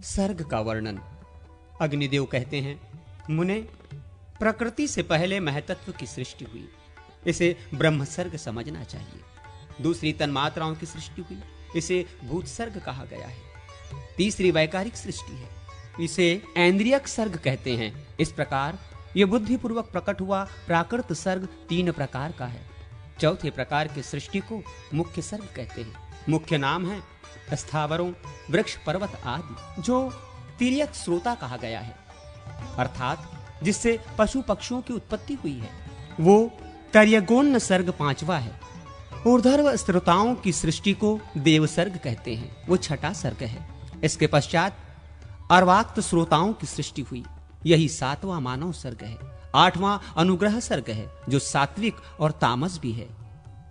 सर्ग का वर्णन। अग्निदेव कहते हैं, मुने, प्रकृति से पहले महतत्व की सृष्टि हुई, इसे ब्रह्म सर्ग समझना चाहिए। दूसरी तन्मात्राओं की सृष्टि हुई, इसे भूत सर्ग कहा गया है। तीसरी वैकारिक सृष्टि है, इसे ऐन्द्रियक सर्ग कहते हैं। इस प्रकार यह बुद्धिपूर्वक प्रकट हुआ प्राकृत सर्ग 3 प्रकार का है। चौथे प्रकार की सृष्टि को मुख्य सर्ग कहते हैं। मुख्य नाम है स्थावरों, वृक्ष, पर्वत आदि, जो तिर्यक श्रोता कहा गया है, अर्थात जिससे पशु पक्षियों की उत्पत्ति हुई है, वो तर्यगोन्न सर्ग 5वां है। ऊर्ध्व श्रोताओं की सृष्टि को देव सर्ग कहते हैं, वो 6ठा सर्ग है। इसके पश्चात अर्वाक्त श्रोताओं की सृष्टि हुई, यही 7वां मानव सर्ग है। 8वां अनुग्रह सर्ग है, जो सात्विक और तामस भी है।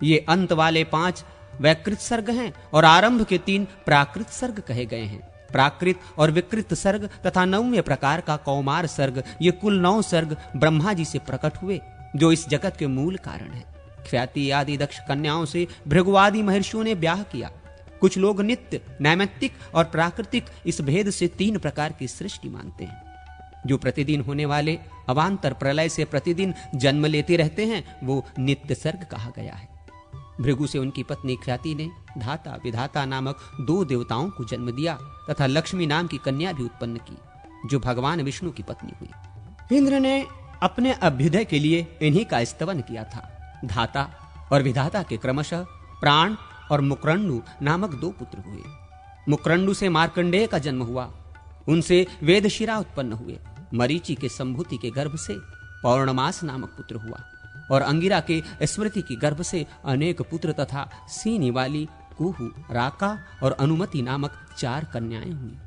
ये अंत वाले 5 वैकृत सर्ग हैं और आरंभ के 3 प्राकृत सर्ग कहे गए हैं। प्राकृत और विकृत सर्ग तथा 9वें प्रकार का कौमार सर्ग, ये कुल 9 सर्ग ब्रह्मा जी से प्रकट हुए, जो इस जगत के मूल कारण है। ख्याति आदि दक्ष कन्याओं से भृगुआदि महर्षियों ने ब्याह किया। कुछ लोग नित्य, नैमित्तिक और प्राकृतिक इस भेद से 3 प्रकार की सृष्टि मानते हैं। जो प्रतिदिन होने वाले अवान्तर प्रलय से प्रतिदिन जन्म लेते रहते हैं, वो नित्य सर्ग कहा गया है। भृगु से उनकी पत्नी ख्याति ने धाता विधाता नामक 2 देवताओं को जन्म दिया तथा लक्ष्मी नाम की कन्या भी उत्पन्न की, जो भगवान विष्णु की पत्नी हुई। इंद्र ने अपने अभ्युदय के लिए इन्हीं का स्तवन किया था। धाता और विधाता के क्रमशः प्राण और मुकरंडु नामक 2 पुत्र हुए। मुकरंडु से मार्कंडेय का जन्म हुआ, उनसे वेदशिरा उत्पन्न हुए। मरीचि के संभूति के गर्भ से पौर्णमास नामक पुत्र हुआ और अंगिरा के स्मृति की गर्भ से अनेक पुत्र तथा सीनी वाली कुहू, राका और अनुमति नामक 4 कन्याएं हुई।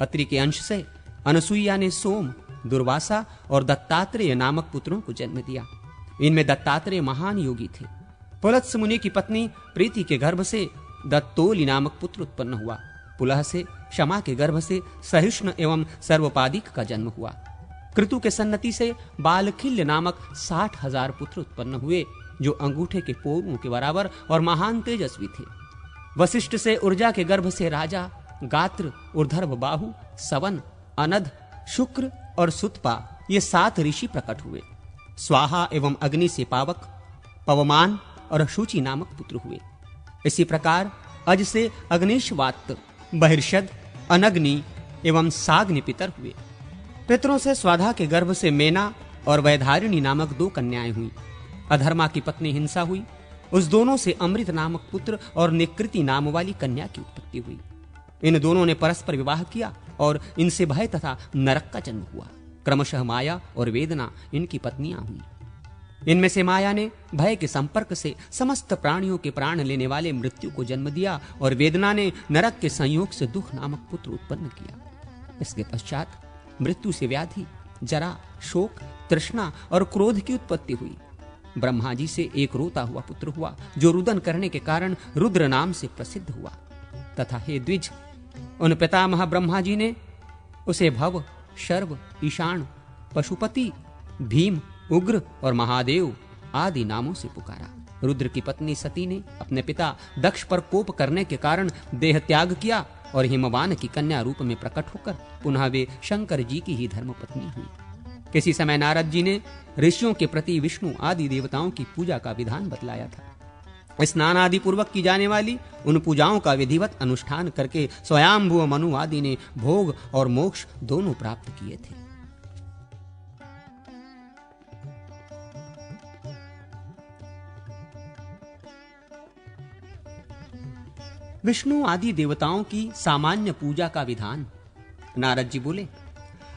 अत्रि के अंश से अनसुईया ने सोम, दुर्वासा और दत्तात्रेय नामक पुत्रों को जन्म दिया। इनमें दत्तात्रेय महान योगी थे। पुलत्स मुनि की पत्नी प्रीति के गर्भ से दत्तोली नामक पुत्र उत्पन्न हुआ। पुलह से क्षमा के गर्भ से सहिष्णु एवं सर्वपादिक का जन्म हुआ। कृतु के सन्नति से बालखिल्य नामक 60,000 पुत्र उत्पन्न हुए, जो अंगूठे के पोरों के बराबर और महान तेजस्वी थे। वशिष्ठ से ऊर्जा के गर्भ से राजा, गात्र, ऊर्ध्व बाहु, सवन, अनध, शुक्र और सुतपा, ये 7 ऋषि प्रकट हुए। स्वाहा एवं अग्नि से पावक, पवमान और शुचि नामक पुत्र हुए। इसी प्रकार अज से अग्निशवात, बहिर्षद, अनग्नि एवं साग्नि पितर हुए। पितरों से स्वाधा के गर्भ से मेना और वैधारिणी नामक 2 कन्याएं हुई। अधर्मा की पत्नी हिंसा हुई, उस दोनों से अमृत नामक पुत्र और निकृति नाम वाली कन्या की उत्पत्ति हुई। इन दोनों ने परस्पर विवाह किया और इनसे भय तथा नरक का जन्म हुआ। क्रमशः माया और वेदना इनकी पत्नियां हुई। इनमें से माया ने भय के संपर्क से समस्त प्राणियों के प्राण लेने वाले मृत्यु को जन्म दिया और वेदना ने नरक के संयोग से दुख नामक पुत्र उत्पन्न किया। इसके पश्चात मृत्यु से व्याधि, जरा, शोक, तृष्णा और क्रोध की उत्पत्ति हुई। ब्रह्मा जी से एक रोता हुआ पुत्र हुआ, जो रुदन करने के कारण रुद्र नाम से प्रसिद्ध हुआ। तथा हे द्विज, उन पितामह ब्रह्मा जी ने उसे भव, शर्व, ईशान, पशुपति, भीम, उग्र और महादेव आदि नामों से पुकारा। रुद्र की पत्नी सती ने अपने पिता दक्ष पर कोप करने के कारण देह त्याग किया और हिमवान की कन्या रूप में प्रकट होकर पुनः वे शंकर जी की ही धर्मपत्नी हुई। किसी समय नारद जी ने ऋषियों के प्रति विष्णु आदि देवताओं की पूजा का विधान बतलाया था। स्नान आदि पूर्वक की जाने वाली उन पूजाओं का विधिवत अनुष्ठान करके स्वयंभुव मनु आदि ने भोग और मोक्ष दोनों प्राप्त किए थे। विष्णु आदि देवताओं की सामान्य पूजा का विधान। नारद जी बोले,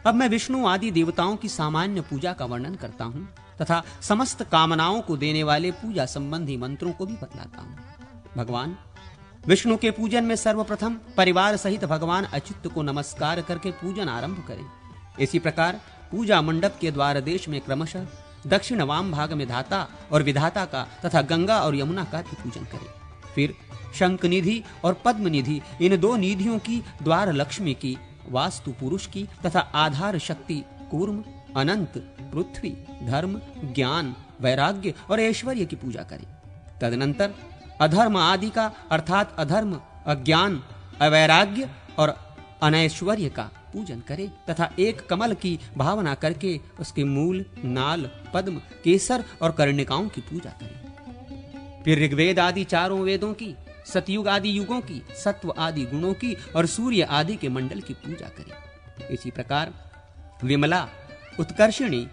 अब मैं विष्णु आदि देवताओं की सामान्य पूजा का वर्णन करता हूं तथा समस्त कामनाओं को देने वाले पूजा संबंधी मंत्रों को भी बतलाता हूं। भगवान विष्णु के पूजन में सर्वप्रथम परिवार सहित भगवान अच्युत को नमस्कार करके पूजन आरंभ करें। इसी प्रकार पूजा मंडप के द्वार देश में क्रमशः दक्षिण वाम भाग में धाता और विधाता का तथा गंगा और यमुना का भी पूजन करें। फिर शंख निधि और पद्म निधि, इन 2 निधियों की, द्वार लक्ष्मी की, वास्तु पुरुष की तथा आधार शक्ति कूर्म, अनंत, पृथ्वी, धर्म, ज्ञान, वैराग्य और ऐश्वर्य की पूजा करें। तदनंतर अधर्म आदि का, अर्थात अधर्म, अज्ञान, अवैराग्य और अनैश्वर्य का पूजन करे तथा एक कमल की भावना करके उसके मूल, नाल, पद्म, केसर और कर्णिकाओं की पूजा करे। फिर ऋग्वेद आदि चारों वेदों की, सतयुग आदि युगों की, सत्व आदि गुणों की और सूर्य आदि के मंडल की पूजा करे। इसी प्रकार विमला, उत्कर्षिणी,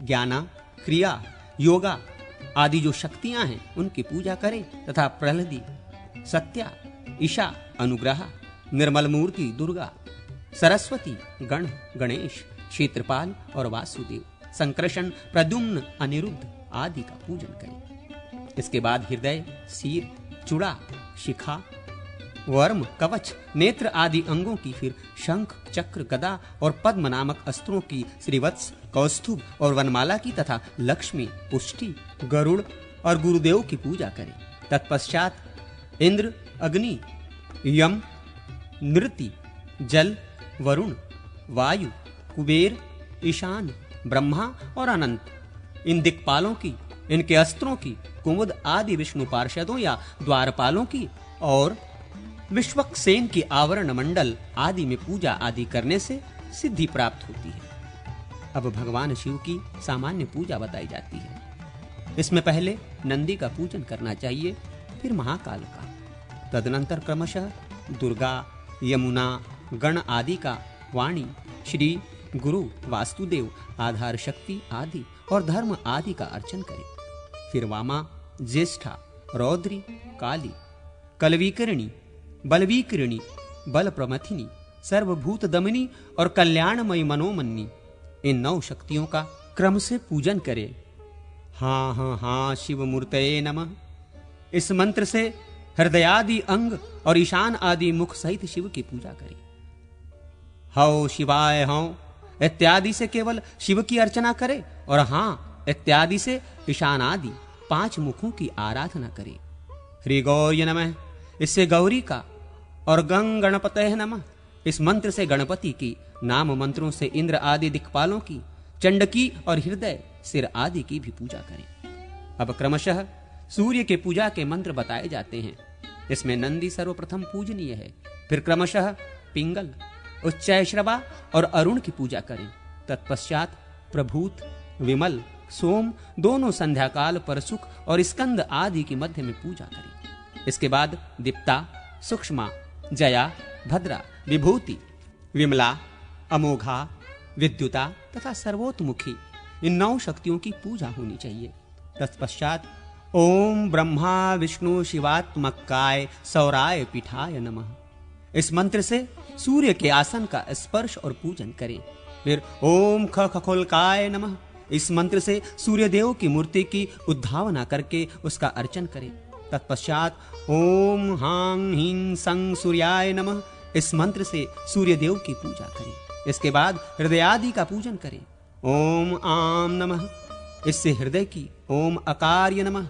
ज्ञाना, क्रिया, योगा आदि जो शक्तियां हैं उनकी पूजा करे तथा प्रहलादी, सत्या, ईशा, अनुग्रह, निर्मल मूर्ति दुर्गा, सरस्वती, गण, गणेश, क्षेत्रपाल और वासुदेव, संकर्षण, प्रद्युम्न, अनिरुद्ध आदि का पूजन करे। इसके बाद हृदय, सिर, चूड़ा, शिखा, वर्म, कवच, नेत्र आदि अंगों की, फिर शंख, चक्र, गदा और पद्म नामक अस्त्रों की, श्रीवत्स, कौस्तुभ और वनमाला की तथा लक्ष्मी, पुष्टि, गरुड़ और गुरुदेव की पूजा करें। तत्पश्चात इंद्र, अग्नि, यम, नृति, जल, वरुण, वायु, कुबेर, ईशान, ब्रह्मा और अनंत इन दिक्पालों की, इनके अस्त्रों की, कुमुद आदि विष्णु पार्षदों या द्वारपालों की और विश्वक्सेन की आवरण मंडल आदि में पूजा आदि करने से सिद्धि प्राप्त होती है। अब भगवान शिव की सामान्य पूजा बताई जाती है। इसमें पहले नंदी का पूजन करना चाहिए, फिर महाकाल का, तदनंतर क्रमशः दुर्गा, यमुना, गण आदि का, वाणी, श्री, गुरु, वास्तुदेव, आधार शक्ति आदि और धर्म आदि का अर्चन करें। फिर वामा, ज्येष्ठा, रौद्री, काली, कलविकरणी, बलविकरणी, बल प्रमथिनी, सर्वभूत दमनी और कल्याणमयी मनोमन्नी इन 9 शक्तियों का क्रम से पूजन करें। हाँ हाँ हाँ शिव मूर्तये नमः इस मंत्र से हृदयादि अंग और ईशान आदि मुख सहित शिव की पूजा करें। हौ शिवाय हौ इत्यादि से केवल शिव की अर्चना करे और हाँ इत्यादि से ईशान आदि 5 मुखों की आराधना करे। ह्री गौर्य नमः इससे गौरी का और गंग गणपतये नमः इस मंत्र से गणपति की, नाम मंत्रों से इंद्र आदि दिक्पालों की, चंडकी और हृदय, सिर आदि की भी पूजा करें। अब क्रमशः सूर्य के पूजा के मंत्र बताए जाते हैं। इसमें नंदी सर्वप्रथम पूजनीय है, फिर क्रमशः पिंगल, उच्चैश्रवा और अरुण की पूजा करें। तत्पश्चात प्रभूत, विमल, सोम दोनों संध्याकाल पर सुख और स्कंद आदि की मध्य में पूजा करें। इसके बाद दीप्ता, सूक्ष्मा, जया, भद्रा, विभूति, विमला, अमोघा, विद्युता तथा सर्वोतमुखी इन 9 शक्तियों की पूजा होनी चाहिए। तत्पश्चात ओम ब्रह्मा विष्णु शिवात्मकाय सौराय पीठाय नमः इस मंत्र से सूर्य के आसन का स्पर्श और पूजन करें। फिर ओम खखोलकाय नमः इस मंत्र से सूर्य देव की मूर्ति की उद्धावना करके उसका अर्चन करें। तत्पश्चात ओम हां हीं सं सूर्याय नमः इस मंत्र से सूर्य देव की पूजा करें। इसके बाद हृदय आदि का पूजन करें। ओम आम नमः इससे हृदय की, ओम अकार्य नमः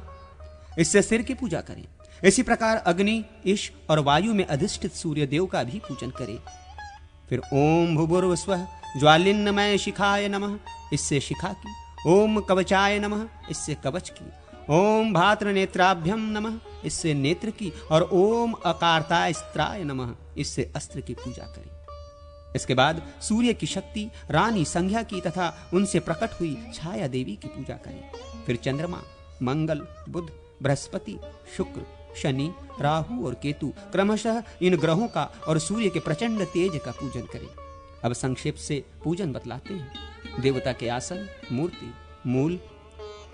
इससे सिर की पूजा करें। इसी प्रकार अग्नि, ईश और वायु में अधिष्ठित सूर्य देव का भी पूजन करें। फिर ओम भूभुर्भुवस्वः ज्वालिन्नमय शिखाय नमः इससे शिखा की, ओम कवचाय नमः इससे कवच की, ओम भात्र नेत्राभ्यम नमः इससे नेत्र की और ओम अकार्तास्त्राय नमः इससे अस्त्र की पूजा करें। इसके बाद सूर्य की शक्ति रानी संज्ञा की तथा उनसे प्रकट हुई छाया देवी की पूजा करें। फिर चंद्रमा, मंगल, बुध, बृहस्पति, शुक्र, शनि, राहु और केतु क्रमशः इन ग्रहों का और सूर्य के प्रचंड तेज का पूजन करें। अब संक्षेप से पूजन बतलाते हैं। देवता के आसन, मूर्ति, मूल,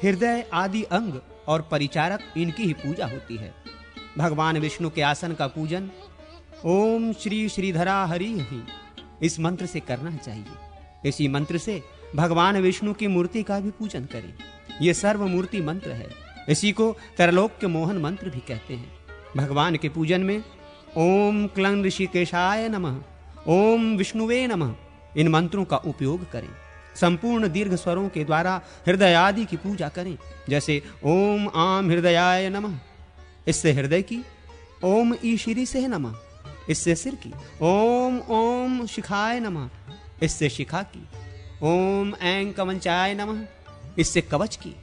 हृदय आदि अंग और परिचारक इनकी ही पूजा होती है। भगवान विष्णु के आसन का पूजन ओम श्री श्रीधरा हरि ही इस मंत्र से करना चाहिए। इसी मंत्र से भगवान विष्णु की मूर्ति का भी पूजन करें। यह सर्वमूर्ति मंत्र है। इसी को त्रैलोक्य मोहन मंत्र भी कहते हैं। भगवान के पूजन में ओम क्लं ऋषिकेशाय नमः, ओम विष्णुवे नमः इन मंत्रों का उपयोग करें। संपूर्ण दीर्घ स्वरों के द्वारा हृदय आदि की पूजा करें। जैसे ओम आम हृदयाय नमः इससे हृदय की, ओम ईशिरी से नमः इससे सिर की, ओम ओम शिखाय नमः इससे शिखा की, ओम ऐं कवचाय नमः इससे कवच की,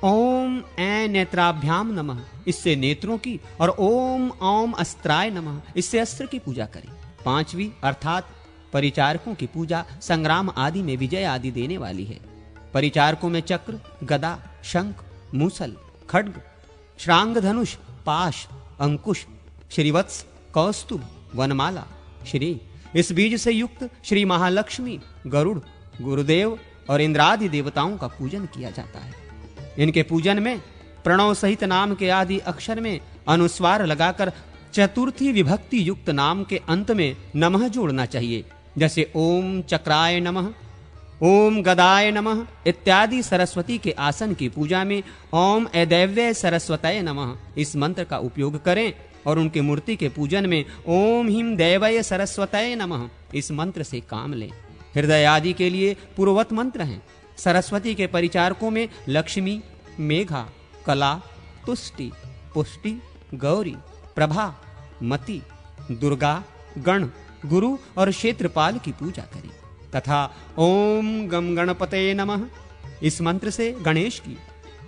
ओम ऐं नेत्राभ्याम नमः इससे नेत्रों की और ओम ओम अस्त्राय नमः इससे अस्त्र की पूजा करें। पांचवी अर्थात परिचारकों की पूजा संग्राम आदि में विजय आदि देने वाली है। परिचारकों में चक्र, गदा, शंख, मूसल, खड्ग, श्रांग, धनुष, पाश, अंकुश, श्रीवत्स, कौस्तुभ, वनमाला, श्री इस बीज से युक्त श्री महालक्ष्मी, गरुड़, गुरुदेव और इंद्रादि देवताओं का पूजन किया जाता है। इनके पूजन में प्रणव सहित नाम के आदि अक्षर में अनुस्वार लगाकर चतुर्थी विभक्ति युक्त नाम के अंत में नमः जोड़ना चाहिए। जैसे ओम चक्राय नमः, ओम गदाय नमः इत्यादि। सरस्वती के आसन की पूजा में ओम ऐदैव्य सरस्वतये नमः इस मंत्र का उपयोग करें और उनकी मूर्ति के पूजन में ओम हिम दैवय सरस्वतये नमः इस मंत्र से काम लें। हृदय आदि के लिए पूर्ववत मंत्र हैं। सरस्वती के परिचारकों में लक्ष्मी, मेघा, कला, तुष्टि, पुष्टि, गौरी, प्रभा, मति, दुर्गा, गण, गुरु और क्षेत्रपाल की पूजा करें तथा ओम गम गणपतये नमः इस मंत्र से गणेश की,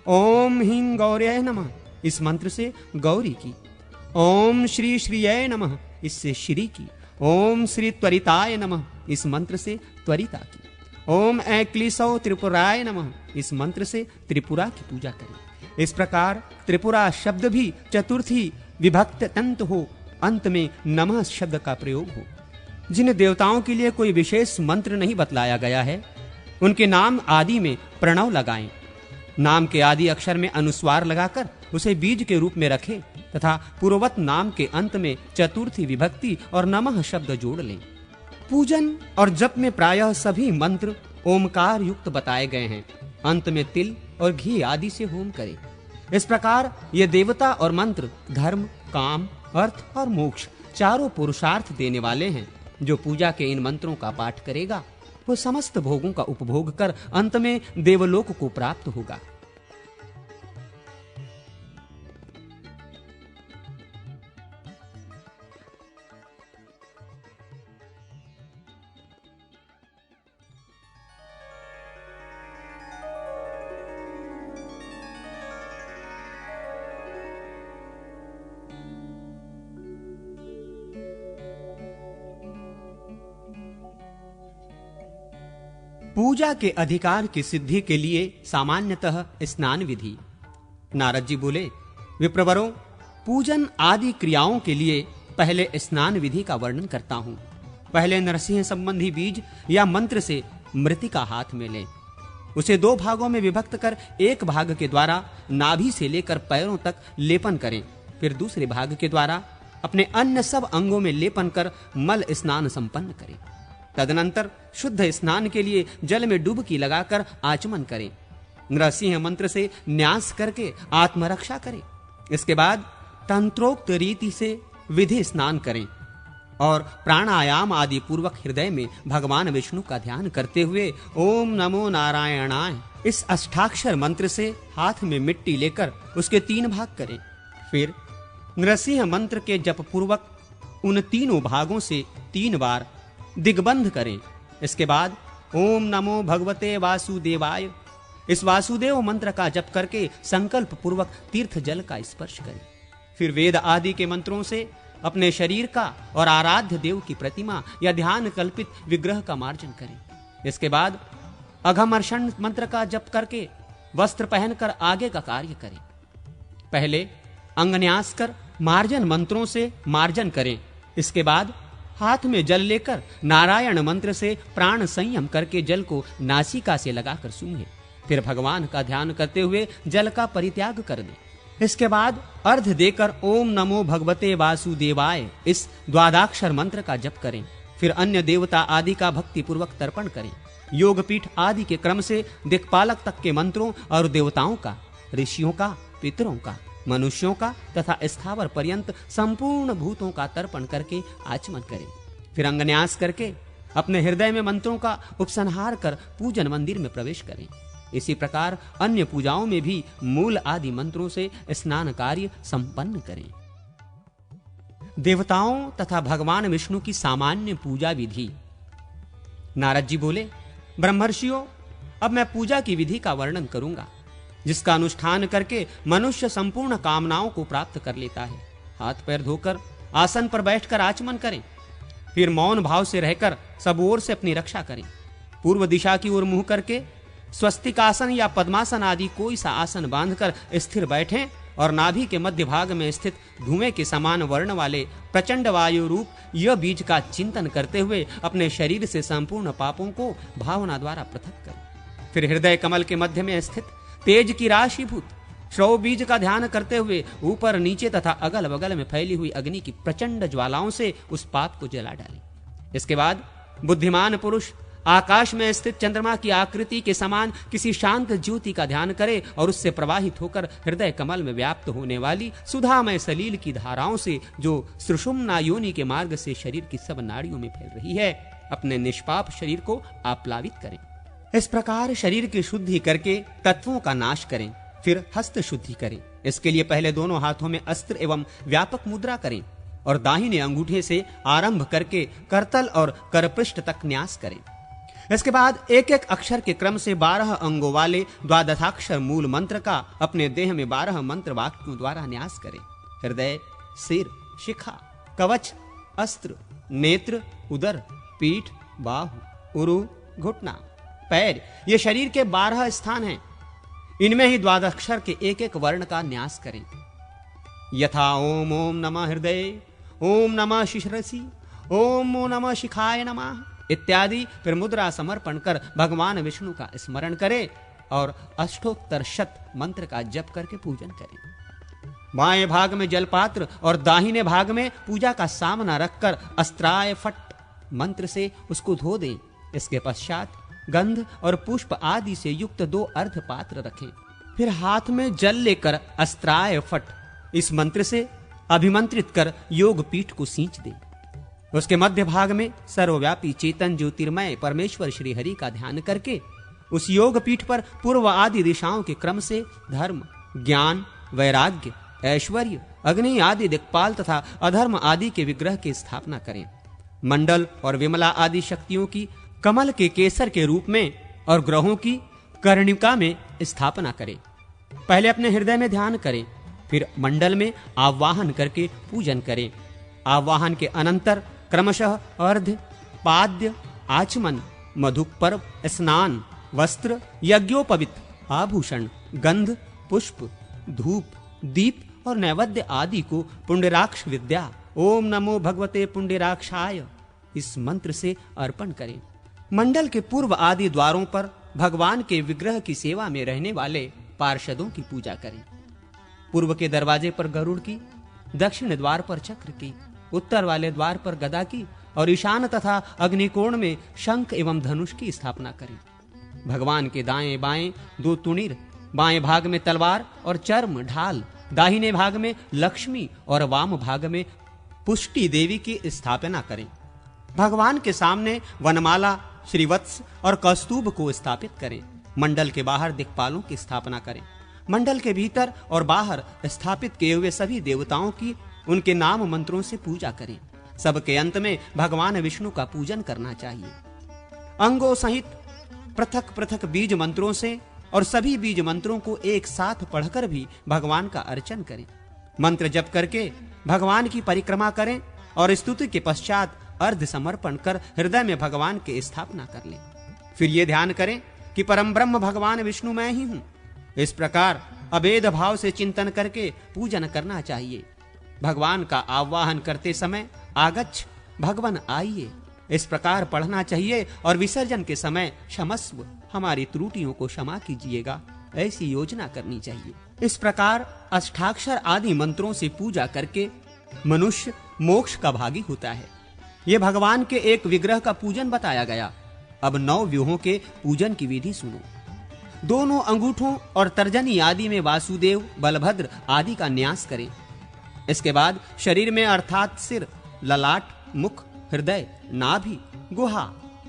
ओम ह्रीं गौर्यै नमः इस मंत्र से गौरी की, ओम श्री श्रीयै नमः इससे श्री की, ओम श्री त्वरिताय नमः इस मंत्र से त्वरिता की, ओम ऐक्लीसौ त्रिपुराय नमः इस मंत्र से त्रिपुरा की पूजा करें। इस प्रकार त्रिपुरा शब्द भी चतुर्थी विभक्त तंत हो, अंत में नमः शब्द का प्रयोग हो। जिन देवताओं के लिए कोई विशेष मंत्र नहीं बतलाया गया है, उनके नाम आदि में प्रणव लगाएं। नाम के आदि अक्षर में अनुस्वार लगाकर उसे बीज के रूप में रखें तथा पूर्ववत नाम के अंत में चतुर्थी विभक्ति और नमः शब्द जोड़ लें। पूजन और जप में प्रायः सभी मंत्र ओमकार युक्त बताए गए हैं। अंत में तिल और घी आदि से होम करें। इस प्रकार ये देवता और मंत्र धर्म, काम, अर्थ और मोक्ष चारों पुरुषार्थ देने वाले हैं। जो पूजा के इन मंत्रों का पाठ करेगा वो समस्त भोगों का उपभोग कर अंत में देवलोक को प्राप्त होगा। पूजा के अधिकार की सिद्धि के लिए सामान्यतः स्नान विधि। नारद जी बोले, विप्रवरों, पूजन आदि क्रियाओं के लिए पहले स्नान विधि का वर्णन करता हूं। पहले नरसिंह संबंधी बीज या मंत्र से मृतिका हाथ में लें। उसे दो भागों में विभक्त कर एक भाग के द्वारा नाभि से लेकर पैरों तक लेपन करें। फिर दूसरे भाग के द्वारा अपने अन्य सब अंगों में लेपन कर मल स्नान संपन्न करें। तदनंतर शुद्ध स्नान के लिए जल में डुबकी लगाकर आचमन करें। नरसिंह मंत्र से न्यास करके आत्मरक्षा करें। इसके बाद तंत्रोक्त रीति से विधि स्नान करें और प्राणायाम आदि पूर्वक हृदय में भगवान विष्णु का ध्यान करते हुए ओम नमो नारायणाय इस अष्टाक्षर मंत्र से हाथ में मिट्टी लेकर उसके 3 भाग करें। फिर नरसिंह मंत्र के जप पूर्वक उन तीनों भागों से 3 बार दिग्बंध करें। इसके बाद ओम नमो भगवते वासुदेवाय इस वासुदेव मंत्र का जप करके संकल्प पूर्वक तीर्थ जल का स्पर्श करें। फिर वेद आदि के मंत्रों से अपने शरीर का और आराध्य देव की प्रतिमा या ध्यान कल्पित विग्रह का मार्जन करें। इसके बाद अघमर्षण मंत्र का जप करके वस्त्र पहनकर आगे का कार्य करें। पहले अंगन्यास कर मार्जन मंत्रों से मार्जन करें। इसके बाद हाथ में जल लेकर नारायण मंत्र से प्राण संयम करके जल को नासिका से लगाकर सूंघें। फिर भगवान का ध्यान करते हुए जल का परित्याग कर दें। इसके बाद अर्घ देकर ओम नमो भगवते वासुदेवाय इस द्वादाक्षर मंत्र का जप करें। फिर अन्य देवता आदि का भक्ति पूर्वक तर्पण करें। योगपीठ आदि के क्रम से दिक्पालक तक के मंत्रों और देवताओं का, ऋषियों का, पितरों का, मनुष्यों का तथा स्थावर पर्यंत संपूर्ण भूतों का तर्पण करके आचमन करें। फिर अंगन्यास करके अपने हृदय में मंत्रों का उपसंहार कर पूजन मंदिर में प्रवेश करें। इसी प्रकार अन्य पूजाओं में भी मूल आदि मंत्रों से स्नान कार्य संपन्न करें। देवताओं तथा भगवान विष्णु की सामान्य पूजा विधि। नारद जी बोले, ब्रह्मर्षियों, अब मैं पूजा की विधि का वर्णन करूंगा, जिसका अनुष्ठान करके मनुष्य संपूर्ण कामनाओं को प्राप्त कर लेता है। हाथ पैर धोकर आसन पर बैठकर आचमन करें। फिर मौन भाव से रहकर सब ओर से अपनी रक्षा करें। पूर्व दिशा की ओर मुंह करके स्वस्तिकासन या पद्मासन आदि कोई सा आसन बांधकर स्थिर बैठें और नाभि के मध्य भाग में स्थित धुएं के समान वर्ण वाले प्रचंड वायु रूप यह बीज का चिंतन करते हुए अपने शरीर से संपूर्ण पापों को भावना द्वारा पृथक करें। फिर हृदय कमल के मध्य में स्थित तेज की राशिभूत श्रव बीज का ध्यान करते हुए ऊपर नीचे तथा अगल बगल में फैली हुई अग्नि की प्रचंड ज्वालाओं से उस पाप को जला डालें। इसके बाद बुद्धिमान पुरुष आकाश में स्थित चंद्रमा की आकृति के समान किसी शांत ज्योति का ध्यान करे और उससे प्रवाहित होकर हृदय कमल में व्याप्त होने वाली सुधामय सलील की धाराओं से जो सुषुम्ना योनि के मार्ग से शरीर की सब नाड़ियों में फैल रही है, अपने निष्पाप शरीर को आप्लावित करें। इस प्रकार शरीर की शुद्धि करके तत्वों का नाश करें। फिर हस्त शुद्धि करें। इसके लिए पहले दोनों हाथों में अस्त्र एवं व्यापक मुद्रा करें और दाहिने अंगूठे से आरंभ करके करतल और करपृष्ठ तक न्यास करें। इसके बाद एक एक अक्षर के क्रम से 12 अंगों वाले द्वादशाक्षर मूल मंत्र का अपने देह में 12 मंत्र वाक्यों द्वारा न्यास करें। हृदय, सिर, शिखा, कवच, अस्त्र, नेत्र, उदर, पीठ, बाहु, उरु, घुटना, पैर, ये शरीर के 12 स्थान हैं। इनमें ही द्वादशाक्षर के एक एक वर्ण का न्यास करें। यथा ओम ओम नमः हृदय, ओम नमः शिश्रसी, ओम नमः शिखाय नमः इत्यादि। फिर मुद्रा समर्पण कर भगवान विष्णु का स्मरण करें और अष्टोत्तर शत मंत्र का जप करके पूजन करें। बाएं भाग में जलपात्र और दाहिने भाग में पूजा का सामना रखकर अस्त्राय फट मंत्र से उसको धो दें। इसके पश्चात गंध और पुष्प आदि से युक्त 2 अर्ध पात्र रखें। फिर हाथ में जल लेकर अस्त्राय फट इस मंत्र से अभिमंत्रित कर योग पीठ को सींच दें। उसके मध्य भाग में सर्वव्यापी चेतन ज्योतिर्मय परमेश्वर श्री हरि का ध्यान करके उस योग पीठ पर पूर्व आदि दिशाओं के क्रम से धर्म, ज्ञान, वैराग्य, ऐश्वर्य, अग्नि आदि दिक्पाल तथा अधर्म आदि के विग्रह की स्थापना करें। मंडल और विमला आदि शक्तियों की कमल के केसर के रूप में और ग्रहों की कर्णिका में स्थापना करें। पहले अपने हृदय में ध्यान करें, फिर मंडल में आवाहन करके पूजन करें। आवाहन के अनंतर क्रमशः अर्घ्य, पाद्य, आचमन, मधुपर्व, स्नान, वस्त्र, यज्ञोपवीत, आभूषण, गंध, पुष्प, धूप, दीप और नैवेद्य आदि को पुंडराक्ष विद्या ओम नमो भगवते पुंडराक्षाय इस मंत्र से अर्पण करें। मंडल के पूर्व आदि द्वारों पर भगवान के विग्रह की सेवा में रहने वाले पार्षदों की पूजा करें। पूर्व के दरवाजे पर गरुड़ की, दक्षिण द्वार पर चक्र की, उत्तर वाले द्वार पर गदा की और ईशान तथा अग्निकोण में शंख एवं धनुष की स्थापना करें। भगवान के दाएं बाएं 2 तुणीर, बाएं भाग में तलवार और चर्म ढाल, दाहिने भाग में लक्ष्मी और वाम भाग में पुष्टि देवी की स्थापना करें। भगवान के सामने वनमाला, श्रीवत्स और कौस्तुभ को स्थापित करें। मंडल के बाहर दिक्पालों की स्थापना करें। मंडल के भीतर और बाहर स्थापित किए हुए सभी देवताओं की उनके नाम मंत्रों से पूजा करें। सबके अंत में भगवान विष्णु का पूजन करना चाहिए। अंगों सहित पृथक पृथक बीज मंत्रों से और सभी बीज मंत्रों को एक साथ पढ़कर भी भगवान का अर्चन करें। मंत्र जप करके भगवान की परिक्रमा करें और स्तुति के पश्चात अर्ध समर्पण कर हृदय में भगवान की स्थापना कर लें। फिर ये ध्यान करें कि परम ब्रह्म भगवान विष्णु मैं ही हूं। इस प्रकार अभेद भाव से चिंतन करके पूजन करना चाहिए। भगवान का आवाहन करते समय आगच्छ भगवान आइए इस प्रकार पढ़ना चाहिए और विसर्जन के समय क्षमस्व हमारी त्रुटियों को क्षमा कीजिएगा ऐसी योजना करनी चाहिए। इस प्रकार अष्टाक्षर आदि मंत्रों से पूजा करके मनुष्य मोक्ष का भागी होता है। यह भगवान के एक विग्रह का पूजन बताया गया। अब 9 व्यूहों के पूजन की विधि सुनो। दोनों अंगूठों और तर्जनी आदि में वासुदेव, बलभद्र आदि का न्यास करें। इसके बाद शरीर में अर्थात सिर, ललाट, मुख, हृदय, नाभि, गुहा,